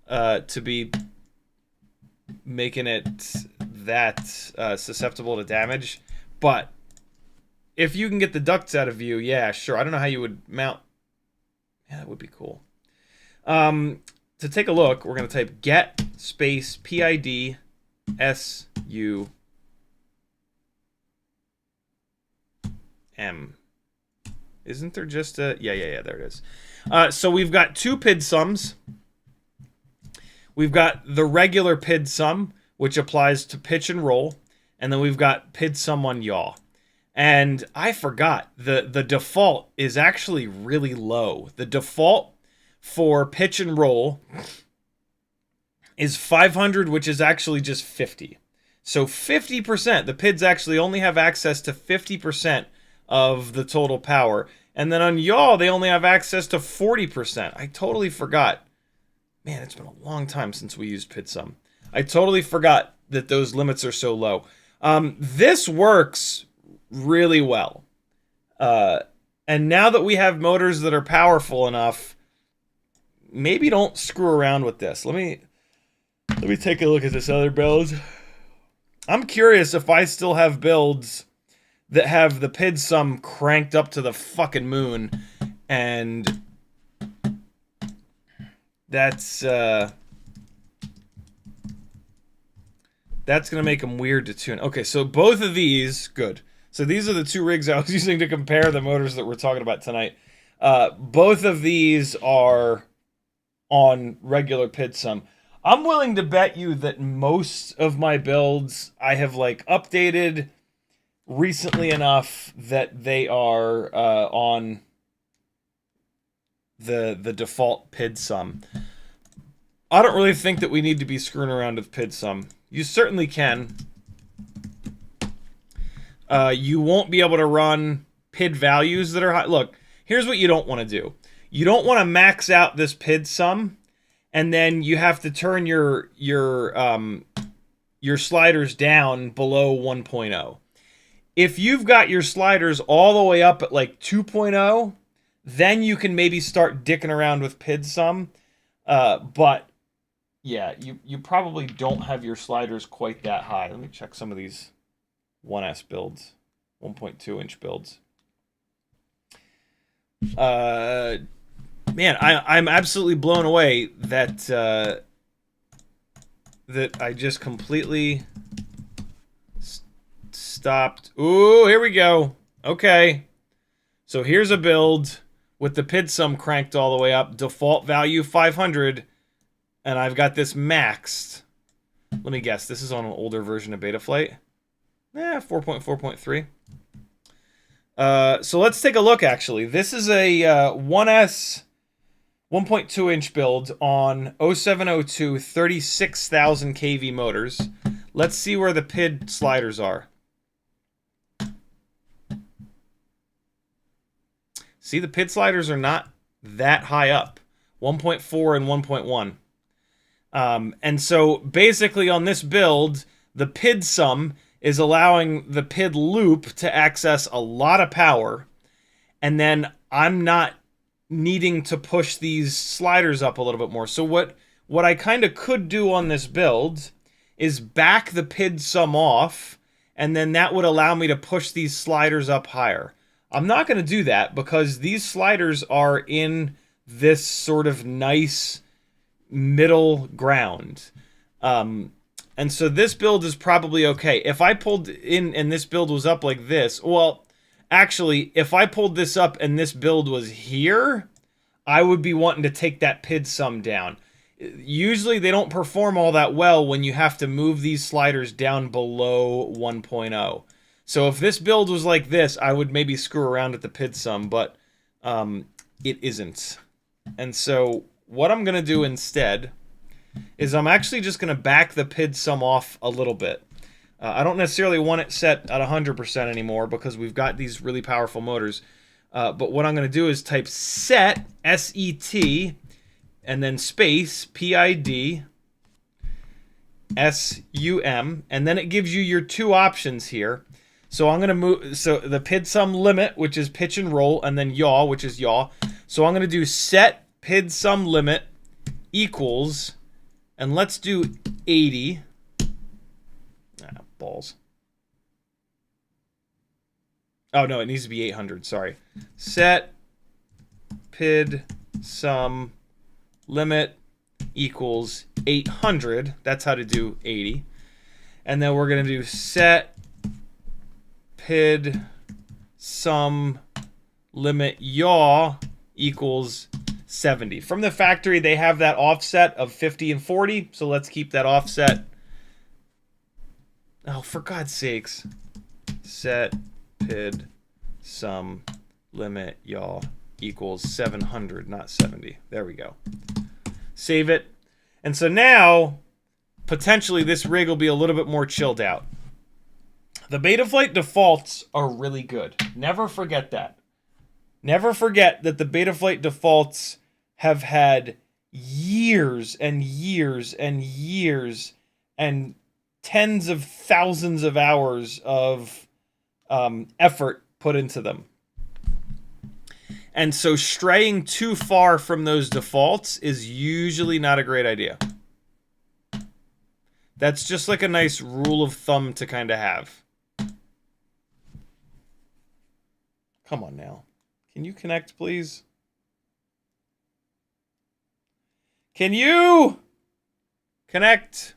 to be making it that susceptible to damage. But if you can get the ducts out of view, yeah, sure. I don't know how you would mount. Yeah, that would be cool. To take a look, we're going to type get space PIDSUM. Isn't there just a... Yeah, there it is. So we've got two PIDSUMs. We've got the regular PIDSUM, which applies to pitch and roll. And then we've got PIDSUM on yaw. And I forgot, the default is actually really low. The default for pitch and roll is 500, which is actually just 50. So 50%, the PIDs actually only have access to 50% of the total power. And then on yaw, they only have access to 40%. I totally forgot. Man, it's been a long time since we used PIDSUM. I totally forgot that those limits are so low. This works really well. And now that we have motors that are powerful enough, maybe don't screw around with this. Let me take a look at this other build. I'm curious if I still have builds that have the PIDSUM cranked up to the fucking moon and That's gonna make them weird to tune. Okay, so both of these, good. So these are the two rigs I was using to compare the motors that we're talking about tonight. Both of these are on regular PIDSUM. I'm willing to bet you that most of my builds I have like updated recently enough that they are on the default PIDSUM. I don't really think that we need to be screwing around with PIDSUM. You certainly can. You won't be able to run PID values that are high. Look, here's what you don't want to do. You don't want to max out this PIDSUM, and then you have to turn your sliders down below 1.0. If you've got your sliders all the way up at like 2.0, then you can maybe start dicking around with PIDSUM. But yeah, you probably don't have your sliders quite that high. Let me check some of these 1S builds, 1.2-inch builds. Man, I'm absolutely blown away that that I just completely stopped. Ooh, here we go. Okay, so here's a build with the PIDSUM cranked all the way up, default value 500, and I've got this maxed. Let me guess, this is on an older version of Betaflight. 4.4.3. So let's take a look, actually. This is a 1S 1.2-inch build on 0702 36,000 kV motors. Let's see where the PID sliders are. See, the PID sliders are not that high up. 1.4 and 1.1. And so basically on this build, the PIDSUM is allowing the PID loop to access a lot of power, and then I'm not needing to push these sliders up a little bit more. So what I kind of could do on this build is back the PIDSUM off, and then that would allow me to push these sliders up higher. I'm not going to do that because these sliders are in this sort of nice middle ground. And so this build is probably okay. If I pulled in and this build was up like this, well, actually, if I pulled this up and this build was here, I would be wanting to take that PIDSUM down. Usually they don't perform all that well when you have to move these sliders down below 1.0. So if this build was like this, I would maybe screw around with the PIDSUM, but it isn't. And so what I'm going to do instead is I'm actually just going to back the PIDSUM off a little bit. I don't necessarily want it set at 100% anymore because we've got these really powerful motors. But what I'm going to do is type set, S-E-T, and then space, P-I-D-S-U-M, and then it gives you your two options here. So I'm going to move, so the PIDSUM limit, which is pitch and roll, and then yaw, which is yaw. So I'm going to do set PIDSUM limit equals, and let's do 80. Ah, balls. Oh, no, it needs to be 800, sorry. Set PIDSUM limit equals 800. That's how to do 80. And then we're going to do set PIDSUM limit yaw equals 70. From the factory, they have that offset of 50 and 40, so let's keep that offset. Oh, for God's sakes. Set PIDSUM limit yaw equals 700, not 70. There we go. Save it. And so now, potentially, this rig will be a little bit more chilled out. The Betaflight defaults are really good. Never forget that. Never forget that the Betaflight defaults have had years and years and years and tens of thousands of hours of effort put into them. And so straying too far from those defaults is usually not a great idea. That's just like a nice rule of thumb to kind of have. Come on now. Can you connect, please? Can you connect?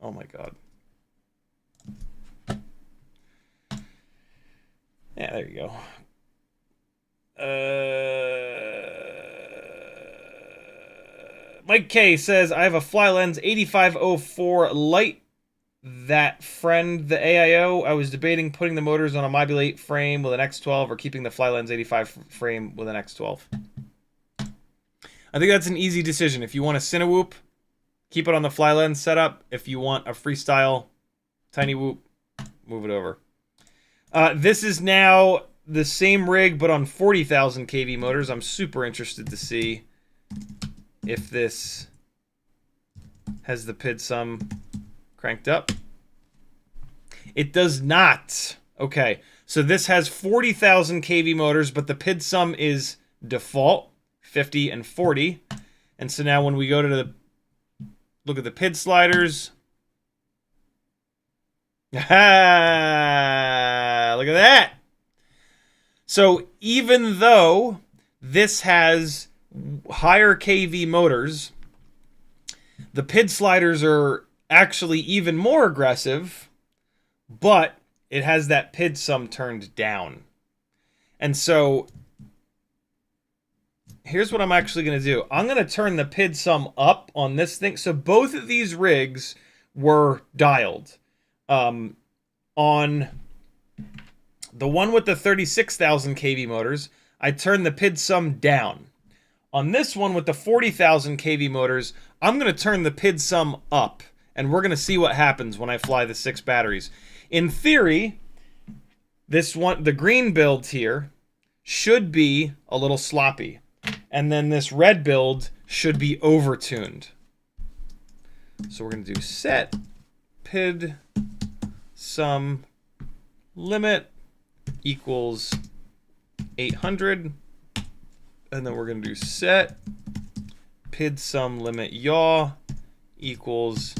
Oh my god. Yeah, there you go. Mike K says, I have a fly lens 8504 Lite that friend the AIO. I was debating putting the motors on a WeBleed frame with an X12 or keeping the fly lens 85 frame with an X12. I think that's an easy decision. If you want a Cinewhoop, keep it on the fly lens setup. If you want a Freestyle tiny whoop, move it over. This is now the same rig, but on 40,000 kV motors. I'm super interested to see if this has the PIDSUM cranked up. It does not. Okay, so this has 40,000 kV motors, but the PIDSUM is default, 50 and 40. And so now when we go to the look at the PID sliders, look at that. So even though this has higher kV motors, the PID sliders are actually even more aggressive, but it has that PIDSUM turned down. And so here's what I'm actually going to do. I'm going to turn the PIDSUM up on this thing. So both of these rigs were dialed. On the one with the 36,000 kV motors, I turned the PIDSUM down. On this one with the 40,000 kV motors, I'm going to turn the PIDSUM up, and we're going to see what happens when I fly the 6 batteries. In theory, this one, the green build here, should be a little sloppy, and then this red build should be overtuned. So we're going to do set PIDSUM limit equals 800, and then we're going to do set PIDSUM limit yaw equals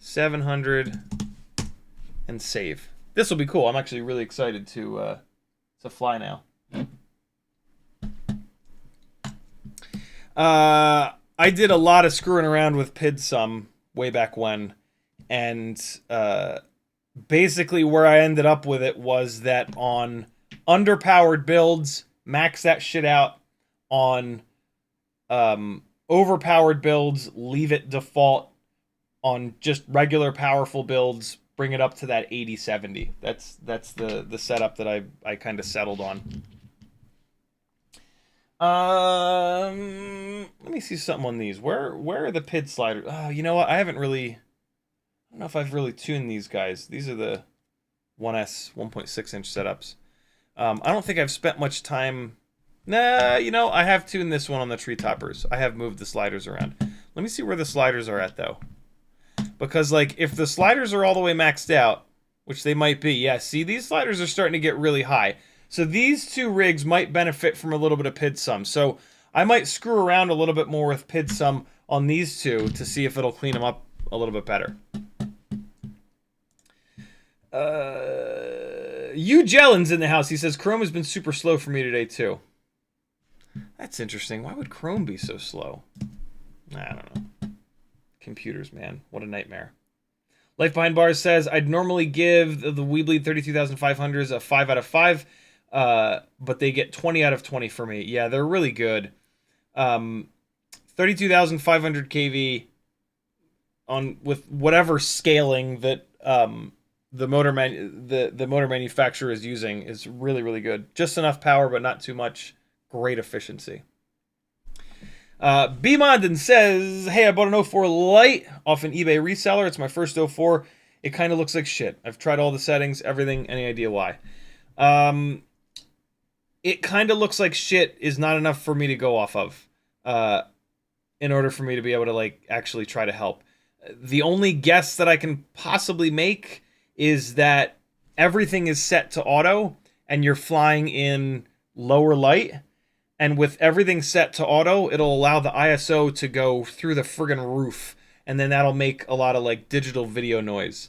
700 and save. This will be cool. I'm actually really excited to fly now. I did a lot of screwing around with PIDSUM way back when, and basically where I ended up with it was that on underpowered builds, max that shit out. On overpowered builds, leave it default. On just regular powerful builds, bring it up to that 80-70. That's the setup that I kind of settled on. Let me see something on these. Where are the PID sliders? Oh, you know what? I don't know if I've really tuned these guys. These are the 1S 1.6 inch setups. I don't think I've spent much time. Nah, you know, I have tuned this one on the Treetoppers. I have moved the sliders around. Let me see where the sliders are at, though. Because, like, if the sliders are all the way maxed out, which they might be, yeah, see, these sliders are starting to get really high. So these two rigs might benefit from a little bit of PIDSUM. So I might screw around a little bit more with PIDSUM on these two to see if it'll clean them up a little bit better. Hugh Jellen's in the house. He says, Chrome has been super slow for me today, too. That's interesting. Why would Chrome be so slow? I don't know. Computers, man. What a nightmare. Life Behind Bars says, I'd normally give the WeBleed 32,500s a 5 out of 5, but they get 20 out of 20 for me. Yeah, they're really good. 32,500 kV on with whatever scaling that the motor manufacturer is using is really, really good. Just enough power, but not too much. Great efficiency. B Mondin says, hey, I bought an O4 Lite off an eBay reseller. It's my first O4. It kind of looks like shit. I've tried all the settings, everything. Any idea why? It kind of looks like shit is not enough for me to go off of in order for me to be able to, like, actually try to help. The only guess that I can possibly make is that everything is set to auto and you're flying in lower light. And with everything set to auto, it'll allow the ISO to go through the friggin' roof. And then that'll make a lot of, like, digital video noise.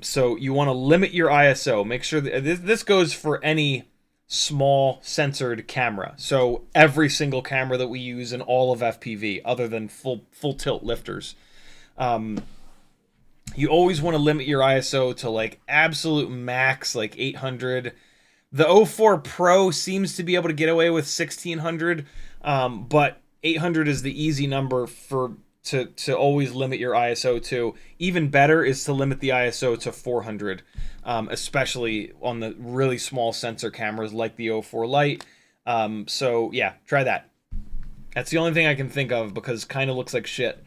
So you want to limit your ISO. Make sure that this goes for any small censored camera. So every single camera that we use in all of FPV, other than full tilt lifters, you always want to limit your ISO to like absolute max, like 800. The O4 Pro seems to be able to get away with 1600, but 800 is the easy number to always limit your ISO to. Even better is to limit the ISO to 400, especially on the really small sensor cameras like the O4 Lite. So yeah, try that. That's the only thing I can think of because kind of looks like shit.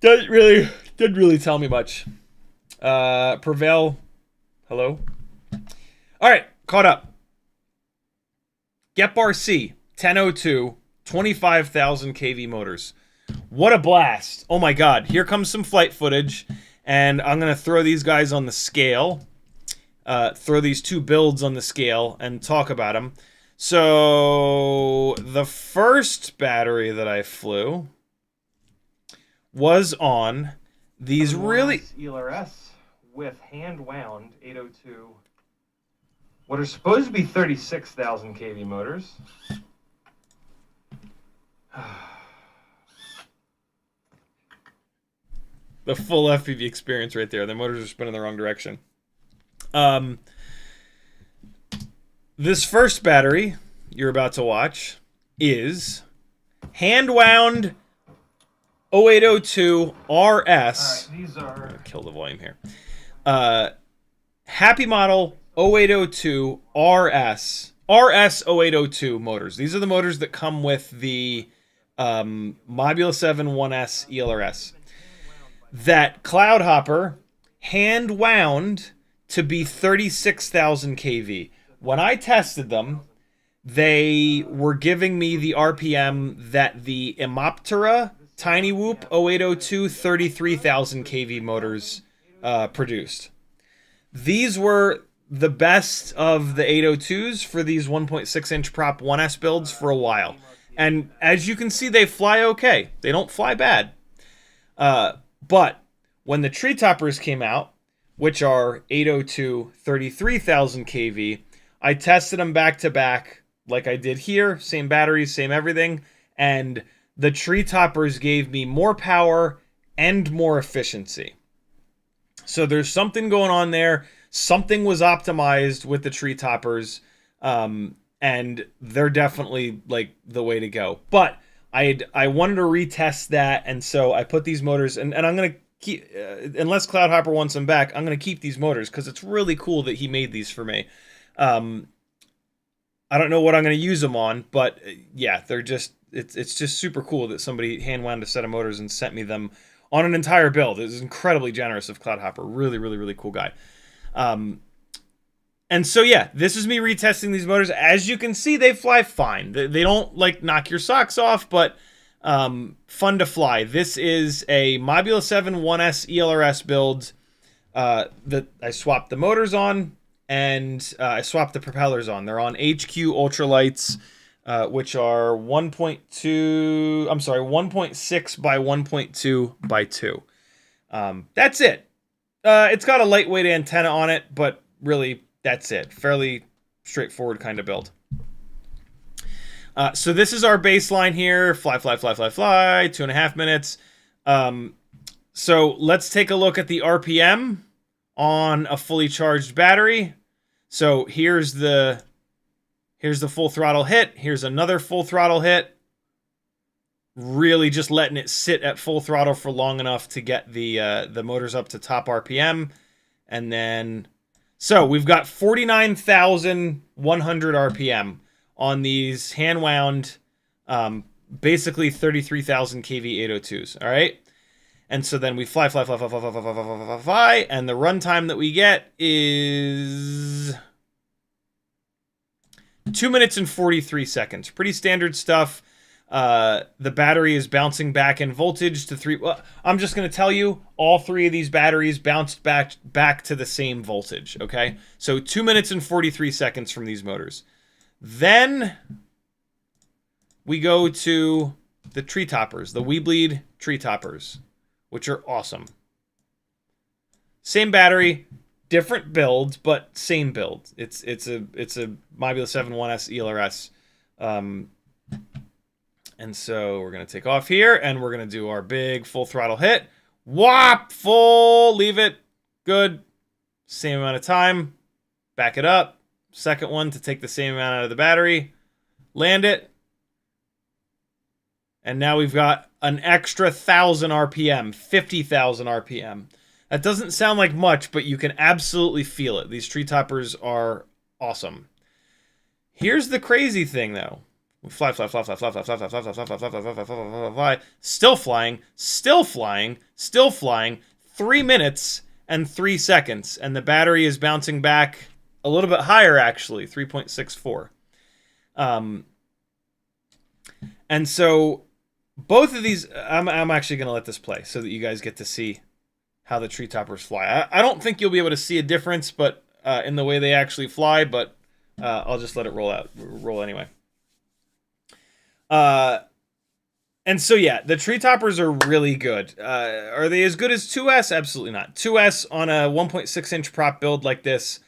Didn't really tell me much. Prevail, hello. All right, caught up. GEPRC 1002, 25,000 kV motors. What a blast. Oh my God, here comes some flight footage, and I'm gonna throw these guys on the scale, throw these two builds on the scale and talk about them. So the first battery that I flew was on these really ELRS with hand wound 802. What are supposed to be 36,000 kV motors. The full FPV experience right there. The motors are spinning the wrong direction. This first battery you're about to watch is hand wound 0802 RS. All right, these are Kill the volume here. Happy model 0802 RS 0802 motors. These are the motors that come with the Mobula 7 1S ELRS that Cloudhopper hand wound to be 36,000 kV. When I tested them, they were giving me the RPM that the Imoptera Tiny Whoop 0802 33,000 kV motors produced. These were the best of the 802s for these 1.6 inch prop 1S builds for a while. And as you can see, they fly okay. They don't fly bad. But when the Treetoppers came out, which are 802 33,000 kV, I tested them back to back like I did here. Same batteries, same everything. And the Treetoppers gave me more power and more efficiency. So there's something going on there. Something was optimized with the Treetoppers, and they're definitely like the way to go. But I wanted to retest that, and so I put these motors, and I'm gonna keep, unless Cloudhopper wants them back, I'm gonna keep these motors because it's really cool that he made these for me. I don't know what I'm gonna use them on, but yeah, they're just it's just super cool that somebody hand wound a set of motors and sent me them on an entire build. It was incredibly generous of Cloudhopper. Really cool guy. And so yeah, this is me retesting these motors. As you can see, they fly fine. They don't like knock your socks off, but fun to fly. This is a Mobula 7 1S ELRS build that I swapped the motors on, and I swapped the propellers on. They're on HQ ultralights, which are 1.6 by 1.2 by 2. That's it. It's got a lightweight antenna on it, but really, that's it. Fairly straightforward kind of build. So this is our baseline here. Fly, 2.5 minutes. So let's take a look at the RPM on a fully charged battery. So here's the full throttle hit. Here's another full throttle hit. Really just letting it sit at full throttle for long enough to get the motors up to top RPM. And then, so we've got 49,100 RPM on these hand wound, basically 33,000 kV 802s. All right. And so then we fly, and the runtime that we get is 2 minutes and 43 seconds. Pretty standard stuff. The battery is bouncing back in voltage to 3. Well, I'm just going to tell you, all three of these batteries bounced back to the same voltage, okay? So 2 minutes and 43 seconds from these motors. Then we go to the Treetoppers, the WeBleed Treetoppers, which are awesome. Same battery, different build, but same build. It's a Mobula 7 1S ELRS. And so we're going to take off here, and we're going to do our big full throttle hit. Whop! Full! Leave it. Good. Same amount of time. Back it up. Second one to take the same amount out of the battery. Land it. And now we've got an extra 1,000 RPM. 50,000 RPM. That doesn't sound like much, but you can absolutely feel it. These Treetoppers are awesome. Here's the crazy thing, though. We fly, fly, fly, fly, fly, fly, fly, fly, fly, fly, fly, fly, fly, fly, fly, fly, fly, fly, still flying, still flying, still flying. 3 minutes and 3 seconds, and the battery is bouncing back a little bit higher, actually, 3.64. And so both of these, I'm actually going to let this play so that you guys get to see how the Treetoppers fly. I don't think you'll be able to see a difference, but in the way they actually fly, but I'll just let it roll anyway. And so, yeah, the Treetoppers are really good. Are they as good as 2S? Absolutely not. 2S on a 1.6-inch prop build like this,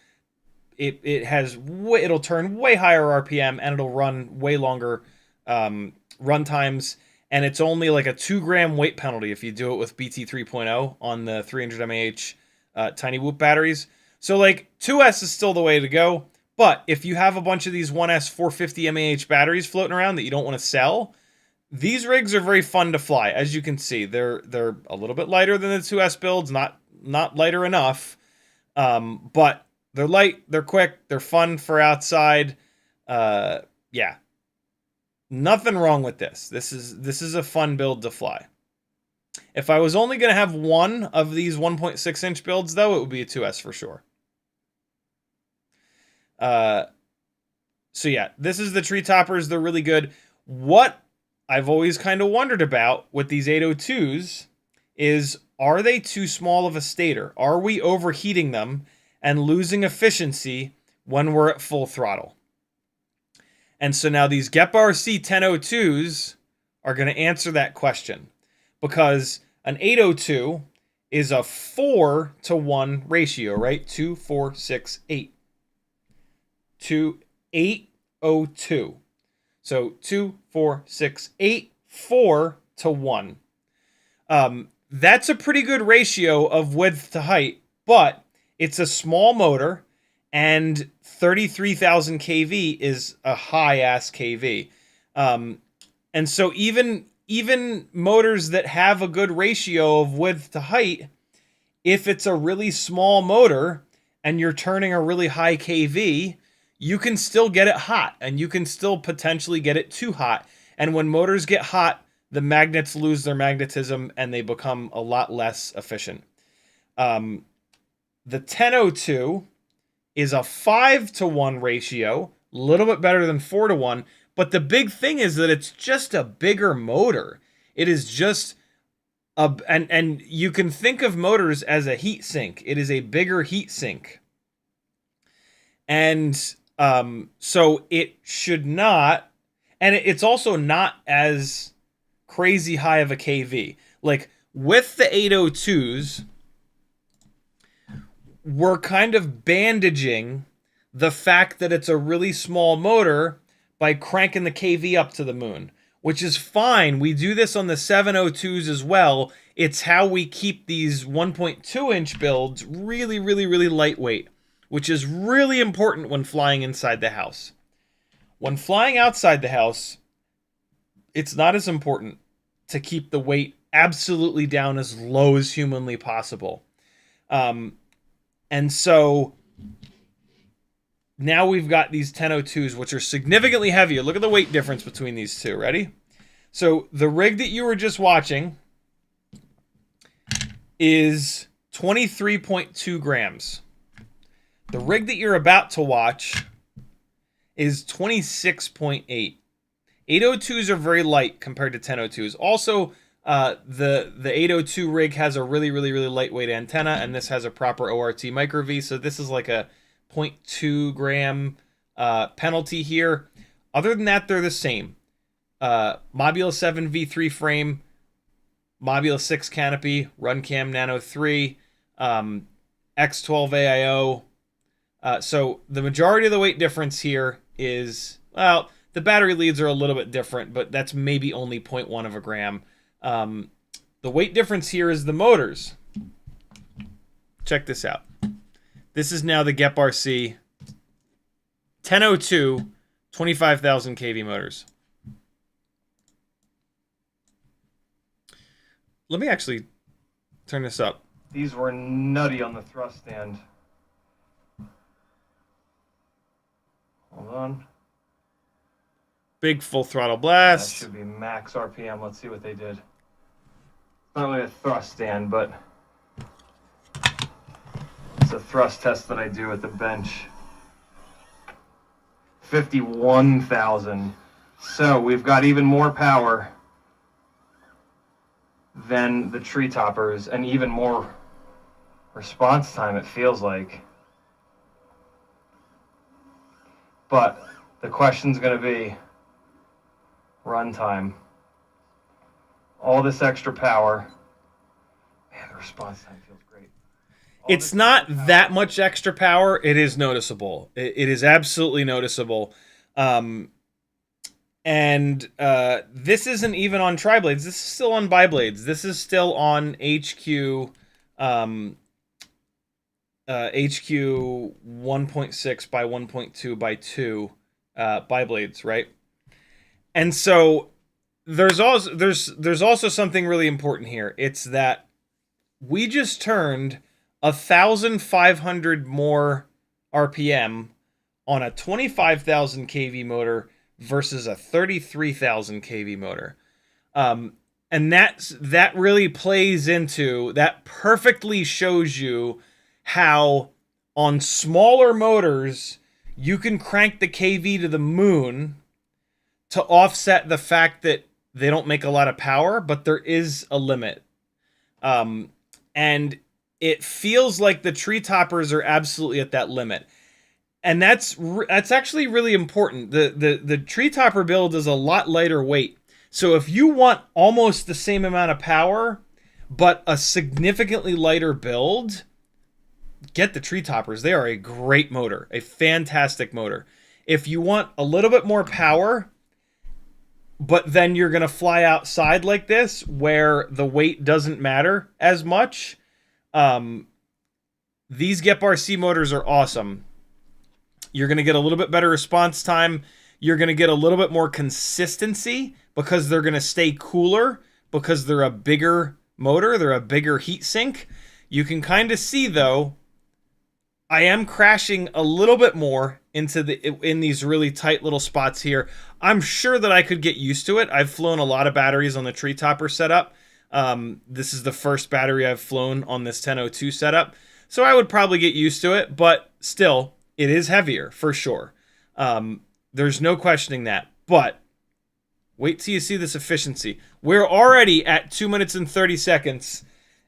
it'll turn way higher RPM, and it'll run way longer run times, and it's only like a 2-gram weight penalty if you do it with BT 3.0 on the 300 mAh Tiny Whoop batteries. So, like, 2S is still the way to go. But if you have a bunch of these 1S 450 mAh batteries floating around that you don't want to sell, these rigs are very fun to fly. As you can see, they're a little bit lighter than the 2S builds, not lighter enough, but they're light, they're quick, they're fun for outside. Yeah, nothing wrong with this. This is a fun build to fly. If I was only going to have one of these 1.6-inch builds, though, it would be a 2S for sure. So yeah, this is the Treetoppers. They're really good. What I've always kind of wondered about with these 802s is, are they too small of a stator? Are we overheating them and losing efficiency when we're at full throttle? And so now these GEPRC 1002s are going to answer that question, because an 802 is a 4-to-1 ratio, right? 2, 4, 6, 8. To 802. So 2, 4, 6, 8, 4 to 1. That's a pretty good ratio of width to height, but it's a small motor, and 33,000 kV is a high-ass kV. And so even motors that have a good ratio of width to height, if it's a really small motor and you're turning a really high kV, you can still get it hot, and you can still potentially get it too hot. And when motors get hot, the magnets lose their magnetism, and they become a lot less efficient. The 1002 is a 5-to-1 ratio, a little bit better than 4-to-1, but the big thing is that it's just a bigger motor. It is just and you can think of motors as a heat sink. It is a bigger heat sink. And so it should not, and it's also not as crazy high of a kV. Like with the 802s, we're kind of bandaging the fact that it's a really small motor by cranking the kV up to the moon, which is fine. We do this on the 702s as well. It's how we keep these 1.2-inch builds really, really, really lightweight, which is really important when flying inside the house. When flying outside the house, it's not as important to keep the weight absolutely down as low as humanly possible. And so now we've got these 1002s, which are significantly heavier. Look at the weight difference between these two. Ready? So the rig that you were just watching is 23.2 grams. The rig that you're about to watch is 26.8. 802s are very light compared to 1002s. Also, the 802 rig has a really, really, really lightweight antenna, and this has a proper ORT micro V, so this is like a 0.2 gram penalty here. Other than that, they're the same. Mobula 7 V3 frame, Mobula 6 canopy, Runcam Nano 3. X12 AIO. So the majority of the weight difference here is, well, the battery leads are a little bit different, but that's maybe only 0.1 of a gram. The weight difference here is the motors. Check this out. This is now the GEPRC 1002 25,000 kV motors. Let me actually turn this up. These were nutty on the thrust stand. Hold on. Big full throttle That blast. should be max RPM. Let's see what they did. It's not really a thrust stand, but it's a thrust test that I do at the bench. 51,000. So we've got even more power than the Treetoppers and even more response time, it feels like. But the question's going to be runtime. All this extra power. Man, the response time feels great. It's not that much extra power. It is noticeable. It is absolutely noticeable. And this isn't even on triblades. This is still on biblades. This is still on HQ HQ 1.6 by 1.2 by 2 biblades, right? And so there's also something really important here. It's that we just turned 1,500 more RPM on a 25,000 kV motor versus a 33,000 kV motor. And that really plays into, that perfectly shows you how on smaller motors you can crank the kV to the moon to offset the fact that they don't make a lot of power, but there is a limit. And it feels like the Treetoppers are absolutely at that limit. And that's actually really important. The Treetopper build is a lot lighter weight. So if you want almost the same amount of power, but a significantly lighter build, get the Treetoppers. They are a great motor, a fantastic motor. If you want a little bit more power, but then you're going to fly outside like this, where the weight doesn't matter as much, these GEPRC motors are awesome. You're going to get a little bit better response time. You're going to get a little bit more consistency because they're going to stay cooler because they're a bigger motor. They're a bigger heat sink. You can kind of see, though, I am crashing a little bit more in these really tight little spots here. I'm sure that I could get used to it. I've flown a lot of batteries on the Treetopper setup. This is the first battery I've flown on this 1002 setup. So I would probably get used to it, but still, it is heavier for sure. There's no questioning that. But wait till you see this efficiency. We're already at 2 minutes and 30 seconds,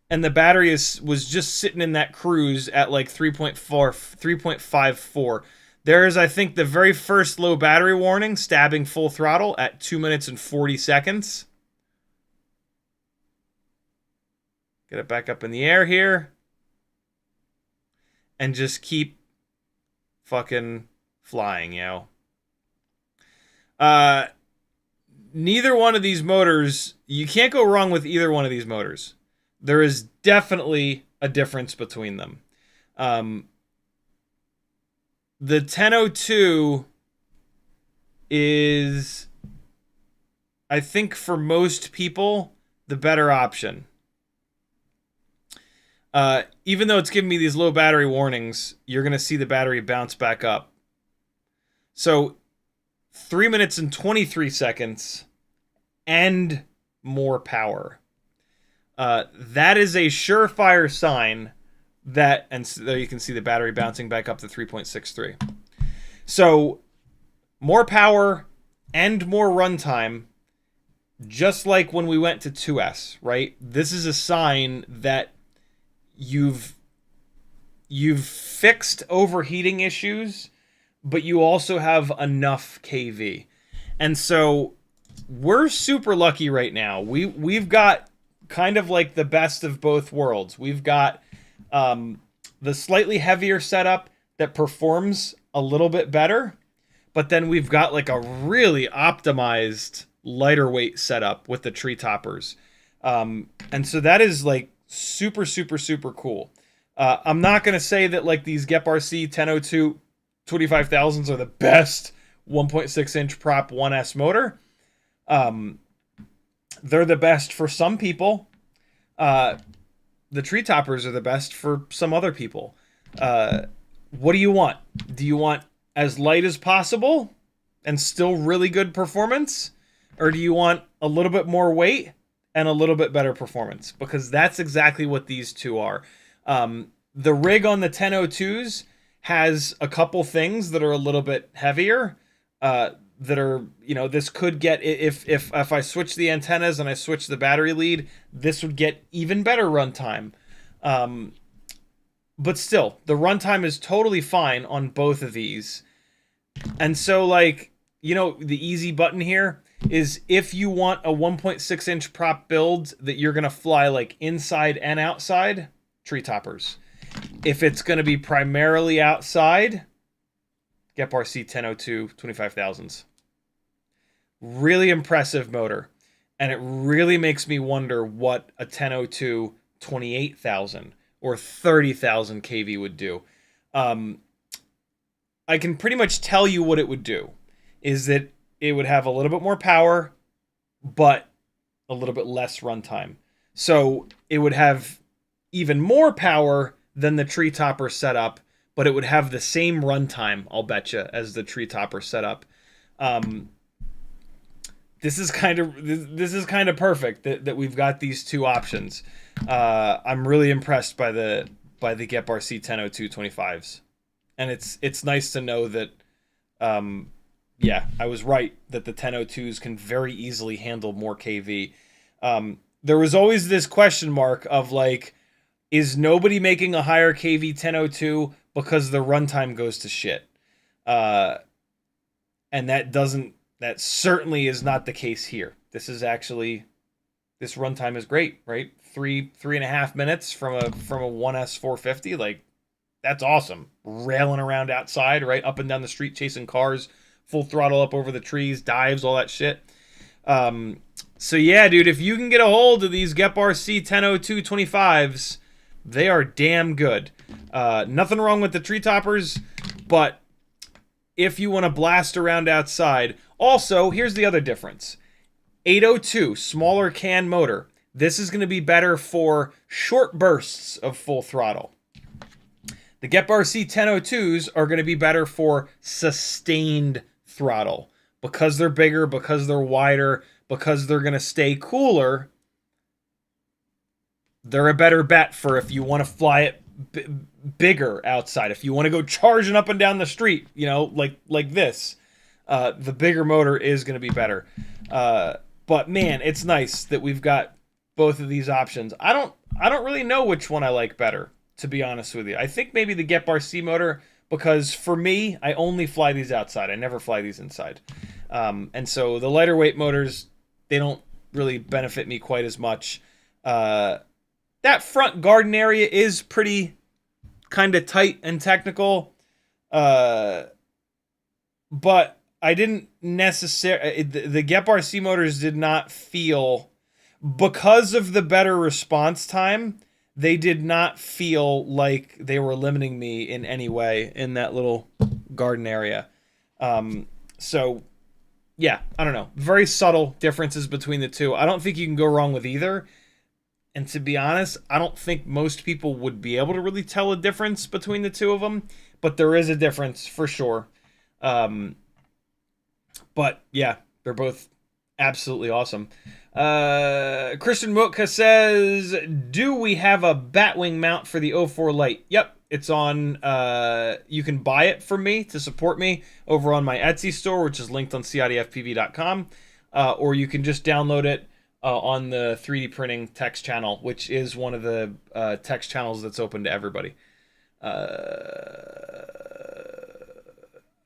and the battery was just sitting in that cruise at like 3.54. There is, I think, the very first low battery warning, stabbing full throttle at 2 minutes and 40 seconds. Get it back up in the air here. And just keep fucking flying, yo. Neither one of these motors, you can't go wrong with either one of these motors. There is definitely a difference between them. The 1002 is, I think for most people, the better option. Even though it's giving me these low battery warnings, you're going to see the battery bounce back up. So 3 minutes and 23 seconds and more power. That is a surefire sign that, and so there you can see the battery bouncing back up to 3.63. So more power and more runtime, just like when we went to 2S, right? This is a sign that you've fixed overheating issues, but you also have enough kV. And so we're super lucky right now. We've got kind of like the best of both worlds. We've got the slightly heavier setup that performs a little bit better, but then we've got like a really optimized lighter weight setup with the Treetoppers. And so that is like super, super, super cool. I'm not going to say that like these GEPRC 1002 25,000s are the best 1.6 inch prop 1S motor. They're the best for some people. The Treetoppers are the best for some other people. What do you want? Do you want as light as possible and still really good performance? Or do you want a little bit more weight and a little bit better performance? Because that's exactly what these two are. The rig on the 1002s has a couple things that are a little bit heavier. That are, you know, this could get, if I switch the antennas and I switch the battery lead, this would get even better runtime. But still, the runtime is totally fine on both of these. And so, like, you know, the easy button here is if you want a 1.6 inch prop build that you're going to fly like inside and outside, Treetoppers. If it's going to be primarily outside, GEPRC 1002 25,000s. Really impressive motor. And it really makes me wonder what a 1002 28,000 or 30,000 kV would do. I can pretty much tell you what it would do. Is that it would have a little bit more power, but a little bit less runtime. So it would have even more power than the Treetopper setup, but it would have the same runtime, I'll betcha, as the Treetopper setup. This is kind of perfect that we've got these two options. I'm really impressed by the GEPRC 1002 25s, and it's nice to know that yeah, I was right that the 1002s can very easily handle more kV. There was always this question mark of like, is nobody making a higher kV 1002 because the runtime goes to shit? And that certainly is not the case here. This runtime is great, right? 3.5 minutes from a 1S 450, like that's awesome. Railing around outside, right, up and down the street, chasing cars, full throttle up over the trees, dives, all that shit. So yeah, dude, if you can get a hold of these GEPRC 1002 25s, they are damn good. Nothing wrong with the Treetoppers, but if you want to blast around outside. Also, here's the other difference. 802, smaller can motor. This is going to be better for short bursts of full throttle. The GEPRC 1002s are going to be better for sustained throttle. Because they're bigger, because they're wider, because they're going to stay cooler, they're a better bet for if you want to fly it bigger outside. If you want to go charging up and down the street, you know, like this, the bigger motor is going to be better. But man, it's nice that we've got both of these options. I don't really know which one I like better, to be honest with you. I think maybe the GEPRC motor, because for me, I only fly these outside. I never fly these inside. And so the lighter weight motors, they don't really benefit me quite as much. That front garden area is pretty kind of tight and technical. But I didn't necessarily... The GEPRC motors did not feel... Because of the better response time, they did not feel like they were limiting me in any way in that little garden area. So, yeah, I don't know. Very subtle differences between the two. I don't think you can go wrong with either. And to be honest, I don't think most people would be able to really tell a difference between the two of them. But there is a difference, for sure. But, yeah, they're both absolutely awesome. Christian Motka says, do we have a Batwing mount for the O4 Lite? Yep, it's on, you can buy it from me to support me over on my Etsy store, which is linked on CiottiFPV.com, or you can just download it on the 3D printing text channel, which is one of the text channels that's open to everybody.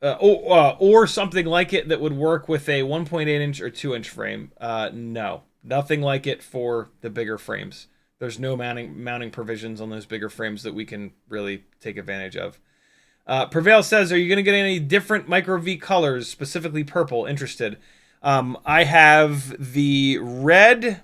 Or something like it that would work with a 1.8 inch or 2 inch frame. No, nothing like it for the bigger frames. There's no mounting provisions on those bigger frames that we can really take advantage of. Prevail says, are you going to get any different Micro V colors, specifically purple? Interested. I have the red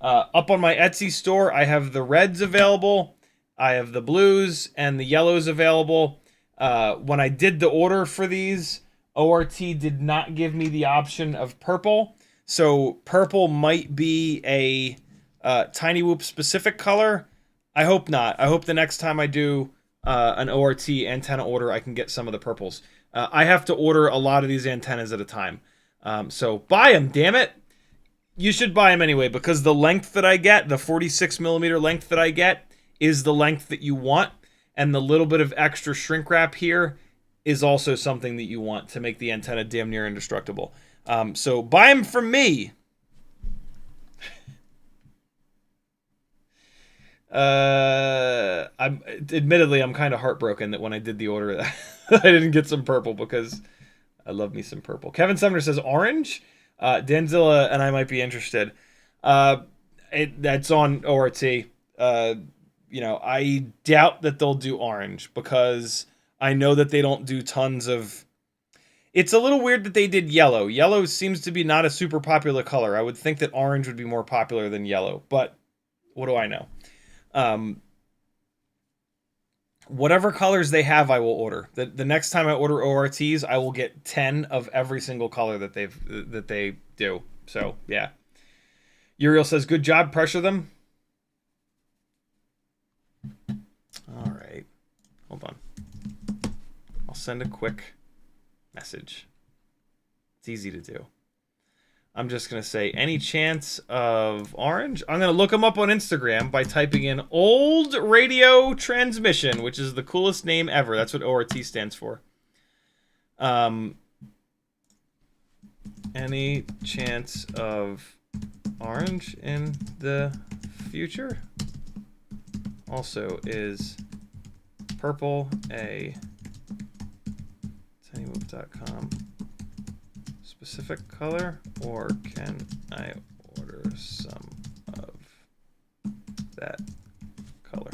up on my Etsy store. I have the reds available. I have the blues and the yellows available. When I did the order for these, ORT did not give me the option of purple. So purple might be a Tiny Whoop specific color. I hope not. I hope the next time I do an ORT antenna order, I can get some of the purples. I have to order a lot of these antennas at a time. So buy them, damn it. You should buy them anyway, because the length that I get, the 46 millimeter length that I get, is the length that you want. And the little bit of extra shrink wrap here is also something that you want to make the antenna damn near indestructible. So buy them from me. Admittedly, I'm kind of heartbroken that when I did the order I didn't get some purple, because I love me some purple. Kevin Sumner says orange. Danzilla and I might be interested. That's on ORT. You know, I doubt that they'll do orange, because I know that they don't do tons of... It's a little weird that they did yellow. Yellow seems to be not a super popular color. I would think that orange would be more popular than yellow, but what do I know? Whatever colors they have, I will order. The next time I order ORTs, I will get 10 of every single color that they do. So, yeah. Uriel says, good job, pressure them. All right. Hold on. I'll send a quick message. It's easy to do. I'm just going to say, any chance of orange? I'm going to look them up on Instagram by typing in old radio transmission, which is the coolest name ever. That's what ORT stands for. Any chance of orange in the future? Also, is purple a tinywhoop.com specific color, or can I order some of that color?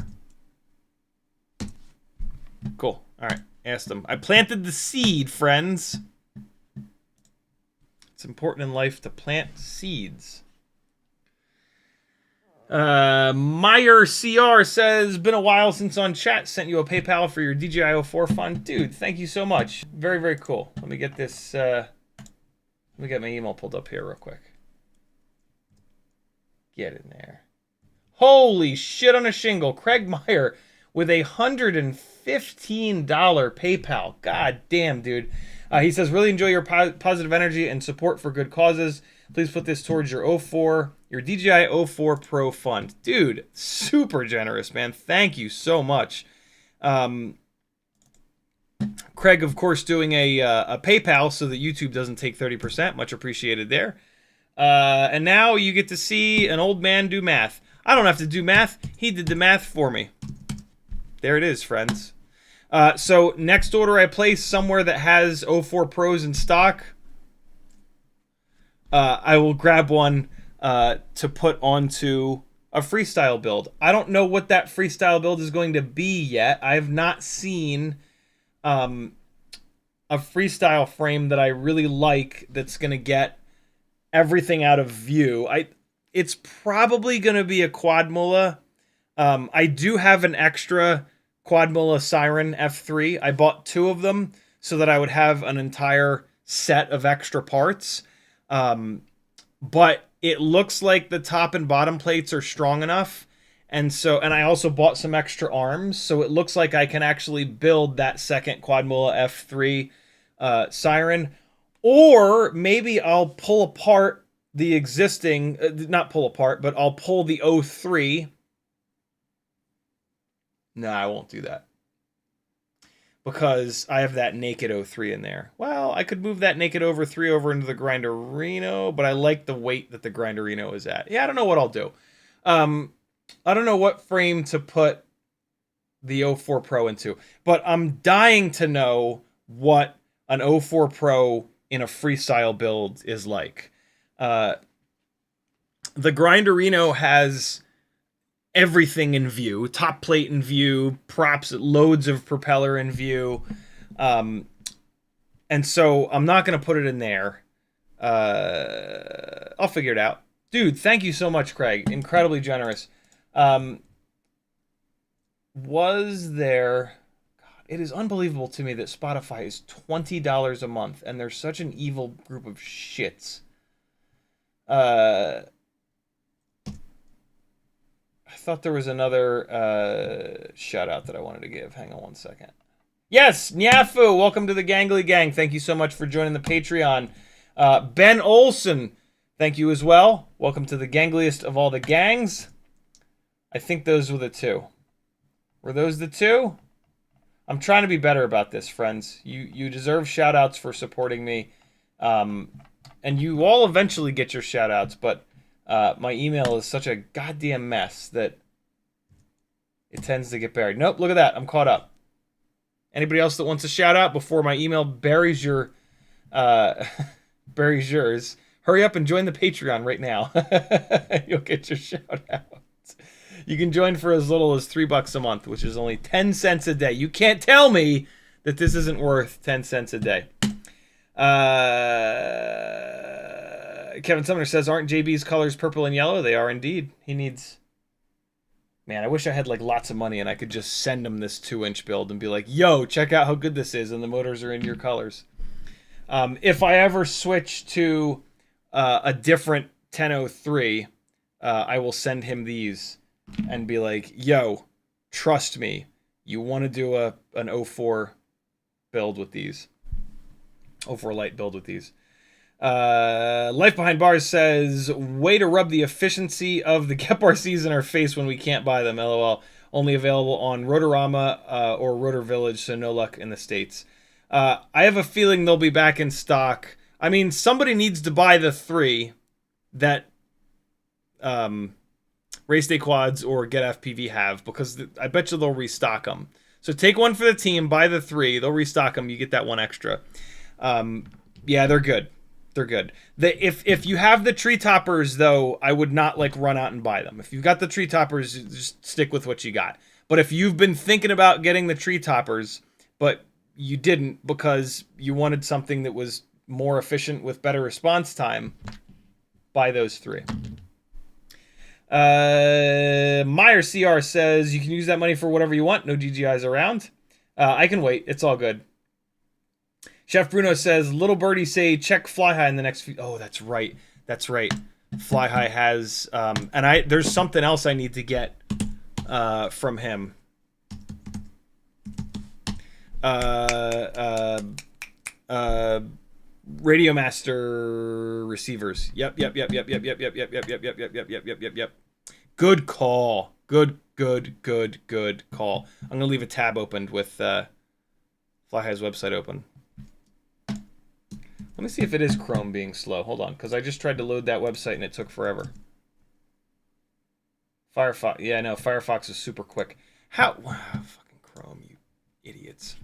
Cool. All right. Ask them. I planted the seed, friends. It's important in life to plant seeds. Meyer CR says, been a while since on chat. Sent you a PayPal for your DJI O4 fund. Dude, thank you so much. Very, very cool. Let me get this... Let me get my email pulled up here real quick. Get in there. Holy shit on a shingle. Craig Meyer with a $115 PayPal. God damn, dude. He says, really enjoy your positive energy and support for good causes. Please put this towards your your DJI O4 Pro fund. Dude, super generous, man. Thank you so much. Craig, of course, doing a PayPal so that YouTube doesn't take 30%. Much appreciated there. And now you get to see an old man do math. I don't have to do math. He did the math for me. There it is, friends. So next order I place somewhere that has O4 Pros in stock, I will grab one to put onto a freestyle build. I don't know what that freestyle build is going to be yet. I have not seen... a freestyle frame that I really like that's going to get everything out of view. It's probably going to be a quad mulla. I do have an extra quad mulla Siren F3. I bought 2 of them so that I would have an entire set of extra parts. But it looks like the top and bottom plates are strong enough. And I also bought some extra arms, so it looks like I can actually build that second quad mulla F3 Siren. Or maybe I'll pull apart the existing, not pull apart, but I'll pull the O3. No, I won't do that, because I have that naked O3 in there. Well, I could move that naked O3 over into the Grinderino, but I like the weight that the Grinderino is at. Yeah, I don't know what I'll do. I don't know what frame to put the O4 Pro into, but I'm dying to know what an O4 Pro in a freestyle build is like. The Grinderino has everything in view, top plate in view, props, loads of propeller in view. And so I'm not going to put it in there. I'll figure it out. Dude, thank you so much, Craig. Incredibly generous. Was there... God, it is unbelievable to me that Spotify is $20 a month, and they're such an evil group of shits. I thought there was another shout-out that I wanted to give. Hang on one second. Yes, Nyafu, welcome to the Gangly Gang. Thank you so much for joining the Patreon. Ben Olson, thank you as well. Welcome to the gangliest of all the gangs. I think those were the two. Were those the two? I'm trying to be better about this, friends. You deserve shout-outs for supporting me. And you all eventually get your shout-outs, but my email is such a goddamn mess that it tends to get buried. Nope, look at that. I'm caught up. Anybody else that wants a shout-out before my email buries your... buries yours, hurry up and join the Patreon right now. You'll get your shout-out. You can join for as little as $3 a month, which is only 10 cents a day. You can't tell me that this isn't worth 10 cents a day. Kevin Sumner says, aren't JB's colors purple and yellow? They are indeed. He needs... Man, I wish I had like lots of money and I could just send him this 2-inch build and be like, yo, check out how good this is, and the motors are in your colors. If I ever switch to a different 1003, I will send him these and be like, yo, trust me, you want to do an O4 build with these. O4 Lite build with these. Life Behind Bars says, way to rub the efficiency of the GEPRCs in our face when we can't buy them, LOL. Only available on Rotorama or Rotor Village, so no luck in the States. I have a feeling they'll be back in stock. I mean, somebody needs to buy the 3 that Race Day Quads or GetFPV have, because I bet you they'll restock them. So take one for the team, buy the 3, they'll restock them, you get that one extra. Yeah, they're good. They're good. If you have the Treetoppers, though, I would not like run out and buy them. If you've got the Treetoppers, just stick with what you got. But if you've been thinking about getting the Treetoppers, but you didn't because you wanted something that was more efficient with better response time, buy those 3. Meyer CR says, you can use that money for whatever you want. No DJIs around. I can wait. It's all good. Chef Bruno says, little birdie say, check Fly High in the next few... Oh, that's right. That's right. Fly High has... and there's something else I need to get from him. Radio Master receivers. Yep. Good call. Good call. I'm gonna leave a tab opened with Fly High's website open. Let me see if it is Chrome being slow. Hold on, because I just tried to load that website and it took forever. Firefox. Yeah, no, Firefox is super quick. How? Wow, fucking Chrome, you idiots.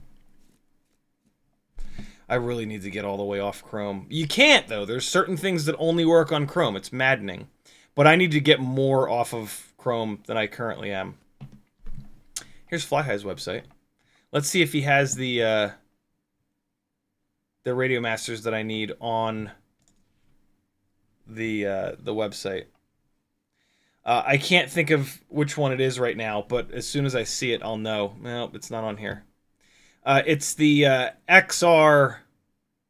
I really need to get all the way off Chrome. You can't, though. There's certain things that only work on Chrome. It's maddening. But I need to get more off of Chrome than I currently am. Here's Fly High's website. Let's see if he has the Radio Masters that I need on the website. I can't think of which one it is right now, but as soon as I see it, I'll know. No, it's not on here. It's the XR.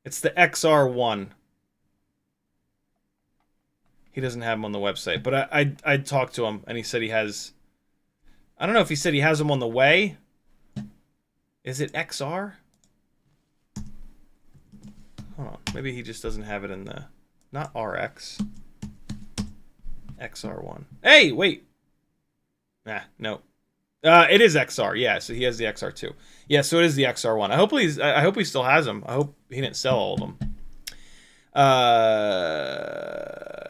It's the XR1. He doesn't have them on the website, but I talked to him and he said he has. I don't know if he said he has them on the way. Is it XR? Hold on, maybe he just doesn't have it in the, not RX. XR1. Hey, wait. Nah, no. It is XR, yeah. So he has the XR2. Yeah, so it is the XR1. I hope he still has them. I hope he didn't sell all of them.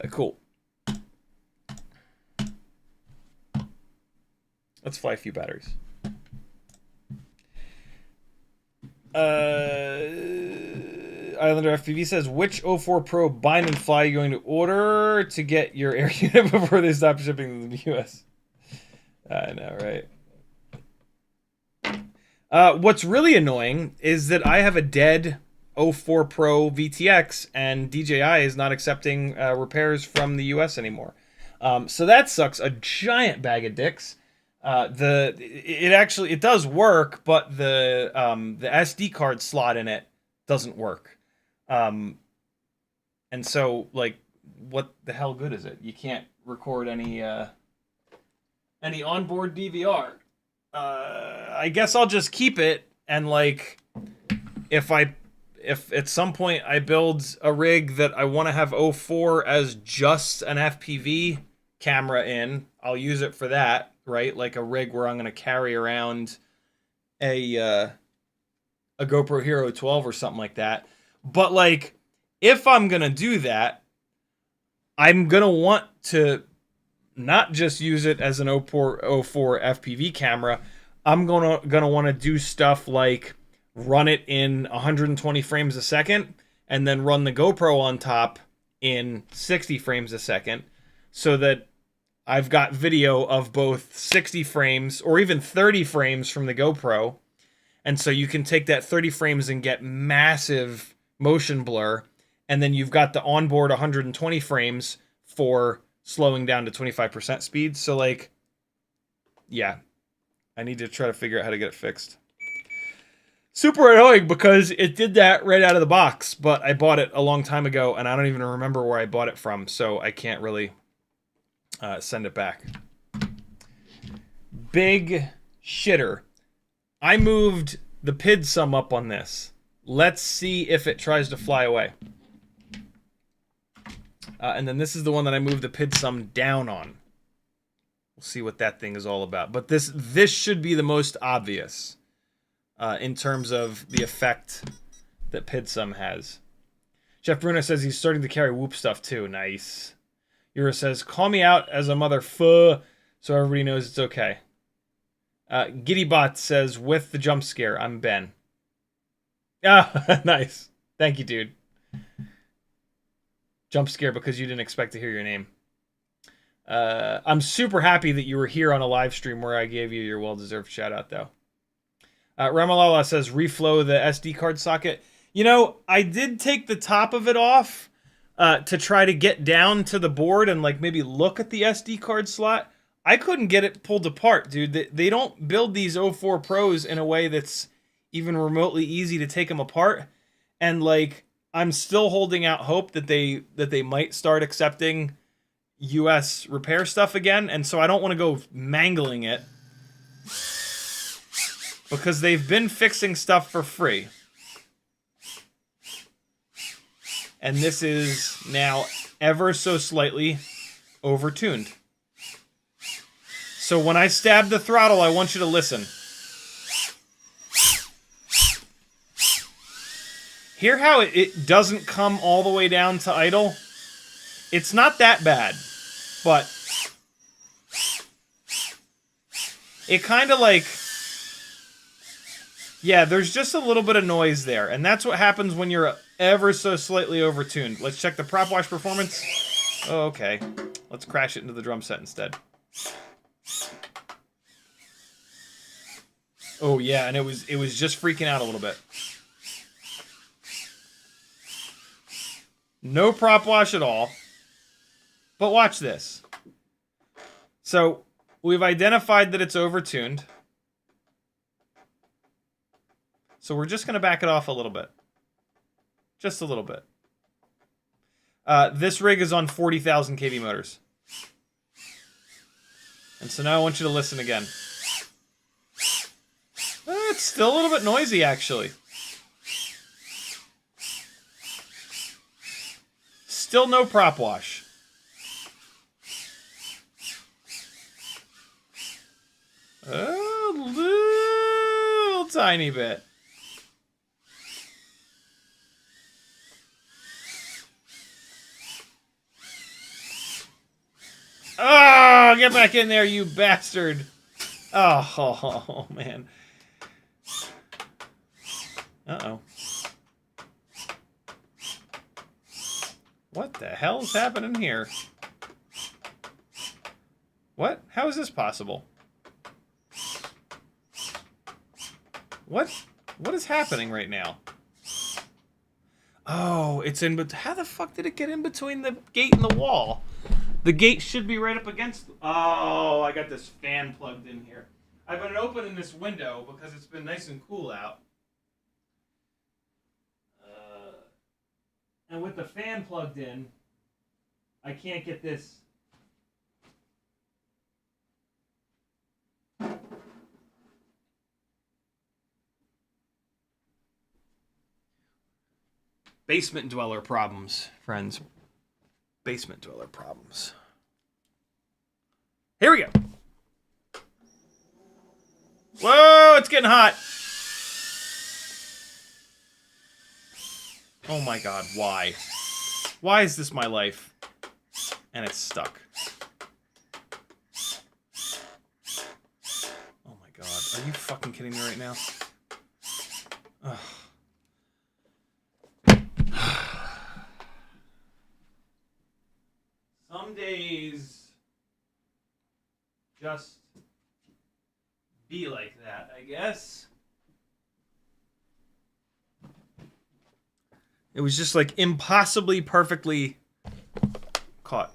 Cool. Let's fly a few batteries. Islander FPV says, which O4 Pro bind and fly are you going to order to get your air unit before they stop shipping to the US? I know, right? What's really annoying is that I have a dead O4 Pro VTX, and DJI is not accepting repairs from the US anymore. So that sucks. A giant bag of dicks. It does work, but the SD card slot in it doesn't work. And so, like, what the hell good is it? You can't record any onboard DVR. I guess I'll just keep it, and like, if at some point I build a rig that I want to have O4 as just an FPV camera in, I'll use it for that, right? Like a rig where I'm going to carry around a GoPro Hero 12 or something like that. But like, if I'm going to do that, I'm going to want to not just use it as an O4 FPV camera. I'm gonna want to do stuff like run it in 120 frames a second and then run the GoPro on top in 60 frames a second, so that I've got video of both 60 frames or even 30 frames from the GoPro. And so you can take that 30 frames and get massive motion blur, and then you've got the onboard 120 frames for slowing down to 25% speed. So like, yeah, I need to try to figure out how to get it fixed. Super annoying because it did that right out of the box, but I bought it a long time ago and I don't even remember where I bought it from, so I can't really send it back. Big shitter. I moved the PIDSUM up on this. Let's see if it tries to fly away. And then this is the one that I moved the PIDSUM down on. We'll see what that thing is all about. But this should be the most obvious in terms of the effect that PIDSUM has. Jeff Bruno says he's starting to carry Whoop stuff too. Nice. Yura says, call me out as a mother so everybody knows it's okay. Giddybot says, with the jump scare, I'm Ben. Ah, nice. Thank you, dude. Jump scare because you didn't expect to hear your name. I'm super happy that you were here on a live stream where I gave you your well-deserved shout-out, though. Ramalala says, reflow the SD card socket. You know, I did take the top of it off to try to get down to the board and like maybe look at the SD card slot. I couldn't get it pulled apart, dude. They don't build these O4 Pros in a way that's even remotely easy to take them apart. And like, I'm still holding out hope that they might start accepting US repair stuff again, and so I don't want to go mangling it because they've been fixing stuff for free. And this is now ever so slightly overtuned. So when I stab the throttle, I want you to listen. Hear how it doesn't come all the way down to idle? It's not that bad, but it kind of like, yeah, there's just a little bit of noise there, and that's what happens when you're ever so slightly overtuned. Let's check the prop wash performance. Oh, okay. Let's crash it into the drum set instead. Oh yeah, and it was just freaking out a little bit. No prop wash at all. But watch this. So, we've identified that it's overtuned. So we're just going to back it off a little bit. Just a little bit. This rig is on 40,000 kV motors. And so now I want you to listen again. It's still a little bit noisy, actually. Still no prop wash. A little tiny bit. Oh, get back in there, you bastard. Oh, man. Uh-oh. What the hell is happening here? What? How is this possible? What is happening right now? Oh, it's in, but how the fuck did it get in between the gate and the wall? The gate should be right up against... Oh, I got this fan plugged in here. I've been opening this window because it's been nice and cool out. And with the fan plugged in, I can't get this... Basement dweller problems, friends. Basement dweller problems. Here we go. Whoa, it's getting hot. Oh my god, why? Why is this my life? And it's stuck. Oh my god, are you fucking kidding me right now? Ugh. Some days just be like that, I guess. It was just like impossibly perfectly caught.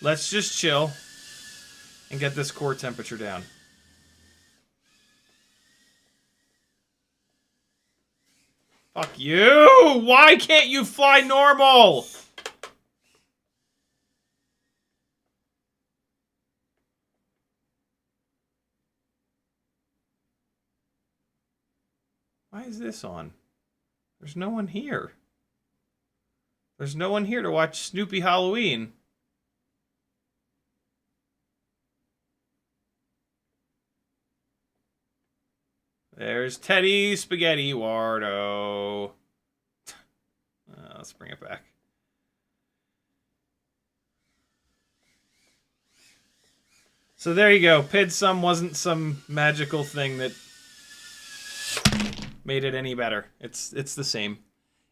Let's just chill and get this core temperature down. Fuck you! Why can't you fly normal? Why is this on? There's no one here. There's no one here to watch Snoopy Halloween. There's Teddy Spaghetti Wardo. Let's bring it back. So there you go. PIDSUM wasn't some magical thing that made it any better. It's the same.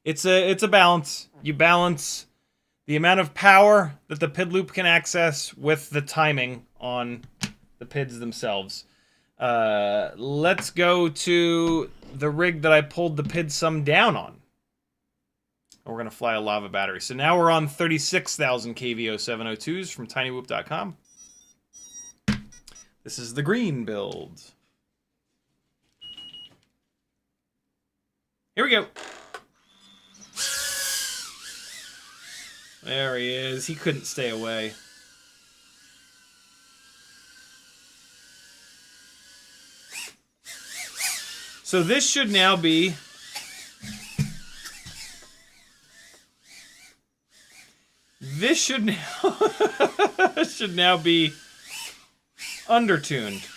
It's a balance. You balance the amount of power that the PID loop can access with the timing on the PIDs themselves. Let's go to the rig that I pulled the PIDSUM down on. And we're gonna fly a lava battery. So now we're on 36,000 kV 0702s from tinywhoop.com. This is the green build. Here we go. There he is. He couldn't stay away. So this should now be... This should now... should now be undertuned.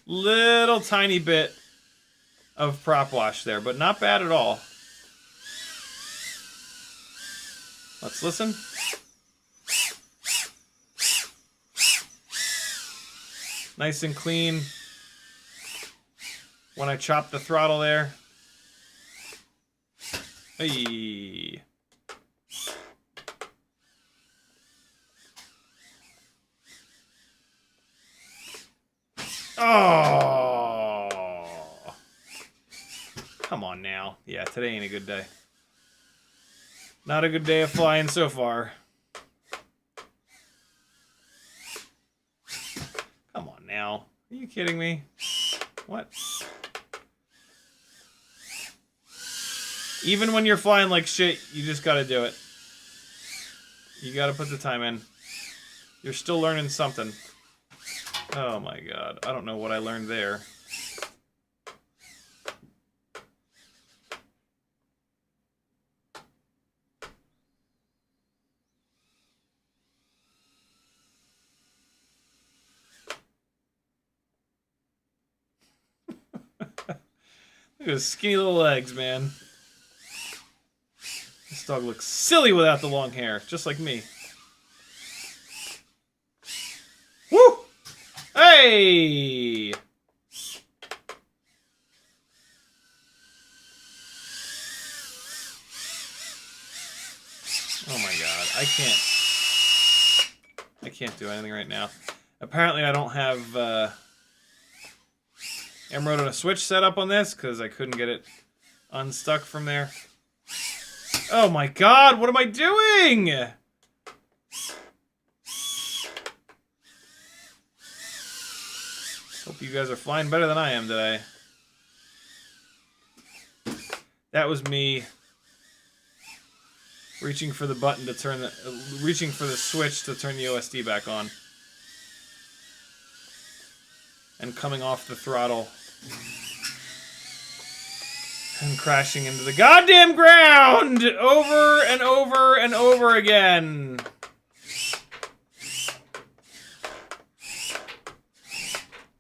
Little tiny bit of prop wash there, but not bad at all. Let's listen. Nice and clean. When I chop the throttle there. Hey. Oh. Come on now. Yeah, today ain't a good day. Not a good day of flying so far. Come on now. Are you kidding me? What? Even when you're flying like shit, you just gotta do it. You gotta put the time in. You're still learning something. Oh my god. I don't know what I learned there. Look at his skinny little legs, man. This dog looks silly without the long hair, just like me. Woo! Hey! Oh my god, I can't do anything right now. Apparently I don't have emerald on a switch set up on this because I couldn't get it unstuck from there. Oh my god, what am I doing? Hope you guys are flying better than I am today. That was me reaching for the button to turn the... reaching for the switch to turn the OSD back on. And coming off the throttle. And crashing into the goddamn ground! Over and over and over again.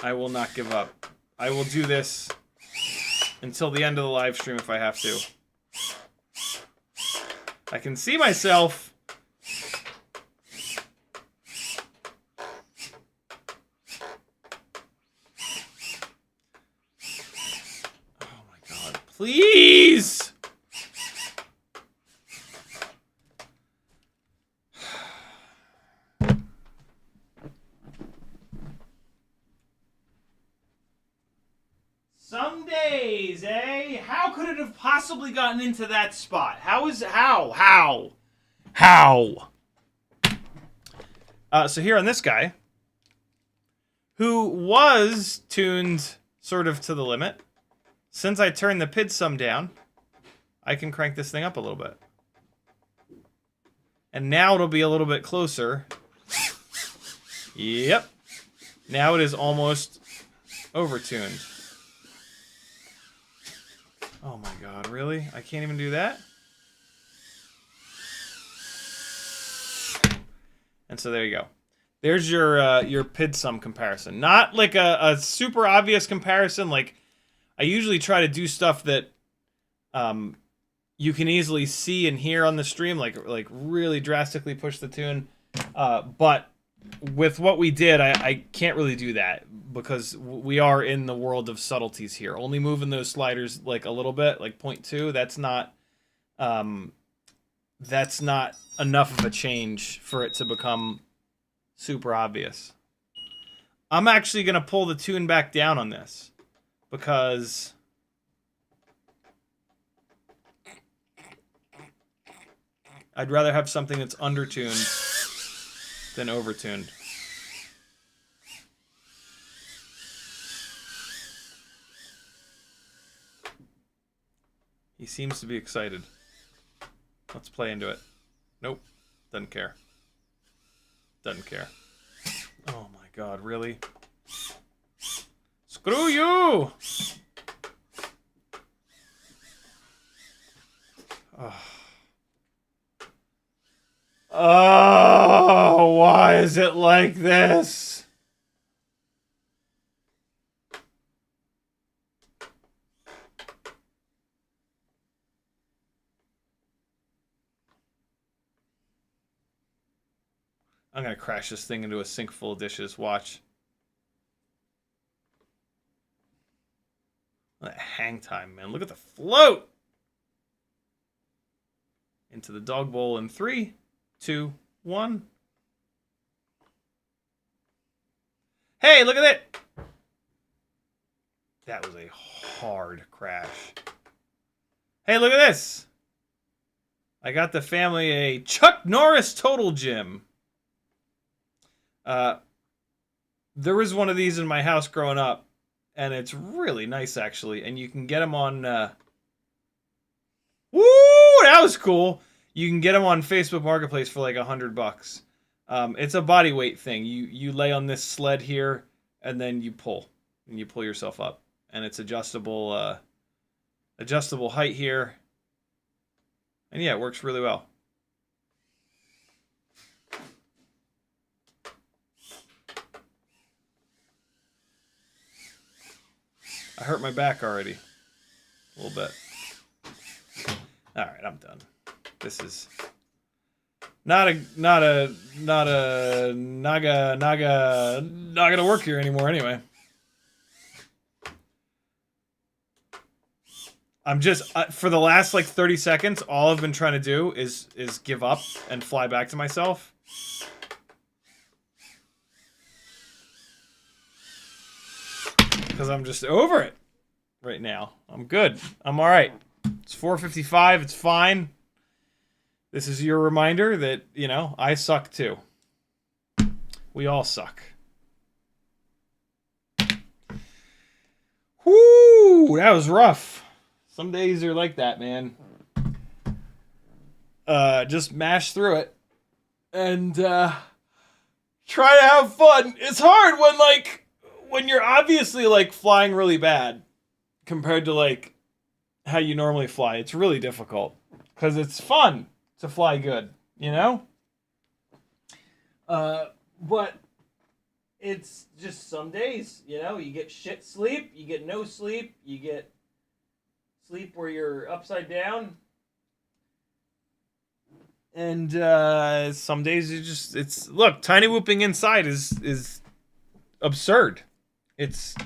I will not give up. I will do this until the end of the live stream if I have to. I can see myself. Oh my god, please! Some days, eh? How could it have possibly gotten into that spot? How? So here on this guy, who was tuned sort of to the limit, since I turned the PIDSUM down, I can crank this thing up a little bit. And now it'll be a little bit closer. Yep. Now it is almost over-tuned. Oh my god, really? I can't even do that? And so there you go. There's your PIDSUM comparison. Not like a super obvious comparison. Like, I usually try to do stuff that you can easily see and hear on the stream, like really drastically push the tune. But with what we did, I can't really do that because we are in the world of subtleties here. Only moving those sliders like a little bit, like 0.2, that's not enough of a change for it to become super obvious. I'm actually going to pull the tune back down on this because I'd rather have something that's undertuned than overtuned. He seems to be excited. Let's play into it. Nope. Doesn't care. Doesn't care. Oh my god, really? Screw you! Oh, why is it like this? I'm gonna crash this thing into a sink full of dishes. Watch. That hang time, man. Look at the float! Into the dog bowl in 3, 2, 1. Hey, look at it! That was a hard crash. Hey, look at this! I got the family a Chuck Norris Total Gym. There was one of these in my house growing up, and it's really nice, actually. And you can get them on, woo! That was cool. You can get them on Facebook Marketplace for like $100. It's a body weight thing. You lay on this sled here, and then you pull yourself up, and it's adjustable, adjustable height here. And yeah, it works really well. I hurt my back already. A little bit. Alright, I'm done. This is not gonna work here anymore anyway. I'm just for the last like 30 seconds, all I've been trying to do is give up and fly back to myself. because I'm just over it right now. I'm good. I'm all right. It's 4:55. It's fine. This is your reminder that, you know, I suck too. We all suck. Whoo! That was rough. Some days are like that, man. Just mash through it. And, try to have fun. It's hard when you're obviously, like, flying really bad compared to, like, how you normally fly. It's really difficult. Because it's fun to fly good, you know? But it's just some days, you know? You get shit sleep, you get no sleep, you get sleep where you're upside down. And some days you just look, tiny whooping inside is absurd. It's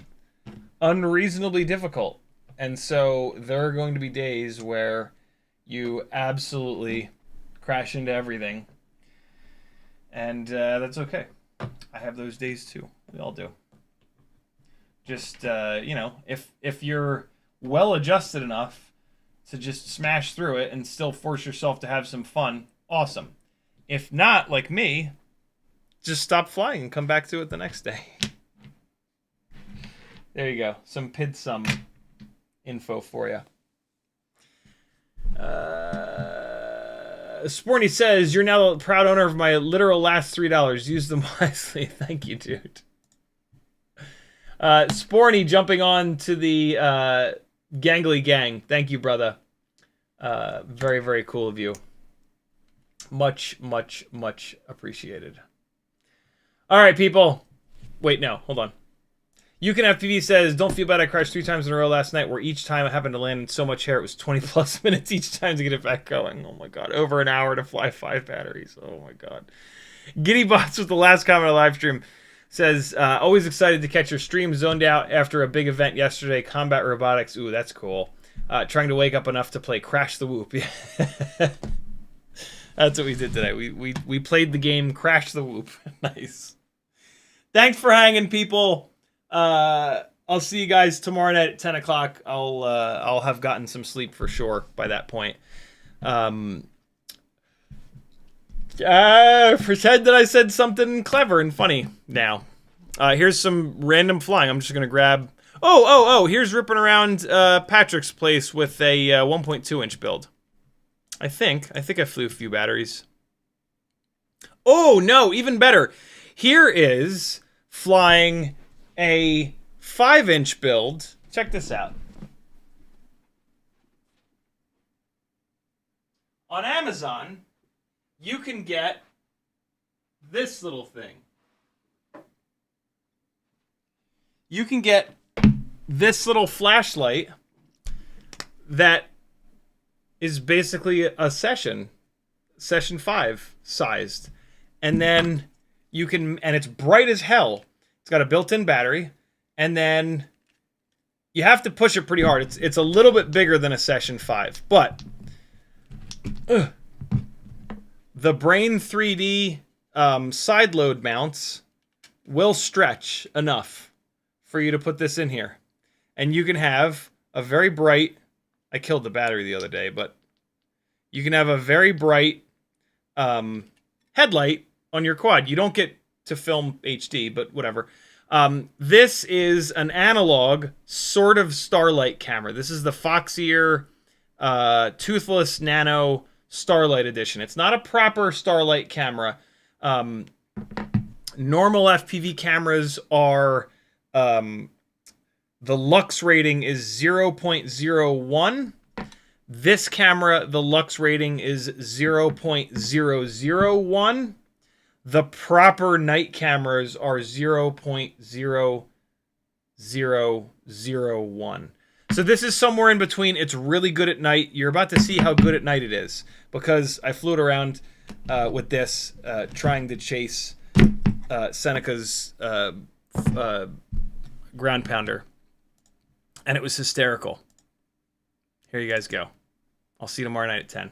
unreasonably difficult. And so there are going to be days where you absolutely crash into everything. And that's okay. I have those days too. We all do. Just you know, if you're well adjusted enough to just smash through it and still force yourself to have some fun, awesome. If not, like me, just stop flying and come back to it the next day. There you go. Some PIDSUM info for you. Sporny says, you're now the proud owner of my literal last $3. Use them wisely. Thank you, dude. Sporny jumping on to the Gangly Gang. Thank you, brother. Very, very cool of you. Much, much, much appreciated. All right, people. Wait, no. Hold on. FizzPV says, don't feel bad. I crashed 3 times in a row last night where each time I happened to land in so much hair, it was 20+ minutes each time to get it back going. Oh, my God. Over an hour to fly 5 batteries. Oh, my God. GiddyBots with the last comment on the live stream says, always excited to catch your stream. Zoned out after a big event yesterday. Combat robotics. Ooh, that's cool. Trying to wake up enough to play Crash the Whoop. That's what we did today. We played the game Crash the Whoop. Nice. Thanks for hanging, people. I'll see you guys tomorrow night at 10 o'clock. I'll have gotten some sleep for sure by that point. Pretend that I said something clever and funny now. Here's some random flying. I'm just gonna grab. Oh! Here's ripping around Patrick's place with a 1.2 inch build. I think I flew a few batteries. Oh no, even better. Here is flying a 5-inch build. Check this out. On Amazon, you can get this little thing. You can get this little flashlight that is basically a Session5-sized. And then you can, and it's bright as hell. It's got a built-in battery, and then you have to push it pretty hard. It's a little bit bigger than a Session 5, but the Brain 3D side load mounts will stretch enough for you to put this in here. And you can have a very bright, I killed the battery the other day, but you can have a very bright headlight on your quad. You don't get to film HD, but whatever. This is an analog sort of Starlight camera. This is the Foxier Toothless Nano Starlight Edition. It's not a proper Starlight camera. Normal FPV cameras are, the lux rating is 0.01. This camera, the lux rating is 0.001. The proper night cameras are 0.0001. So this is somewhere in between. It's really good at night. You're about to see how good at night it is, because I flew it around with this, trying to chase Seneca's ground pounder. And it was hysterical. Here you guys go. I'll see you tomorrow night at 10.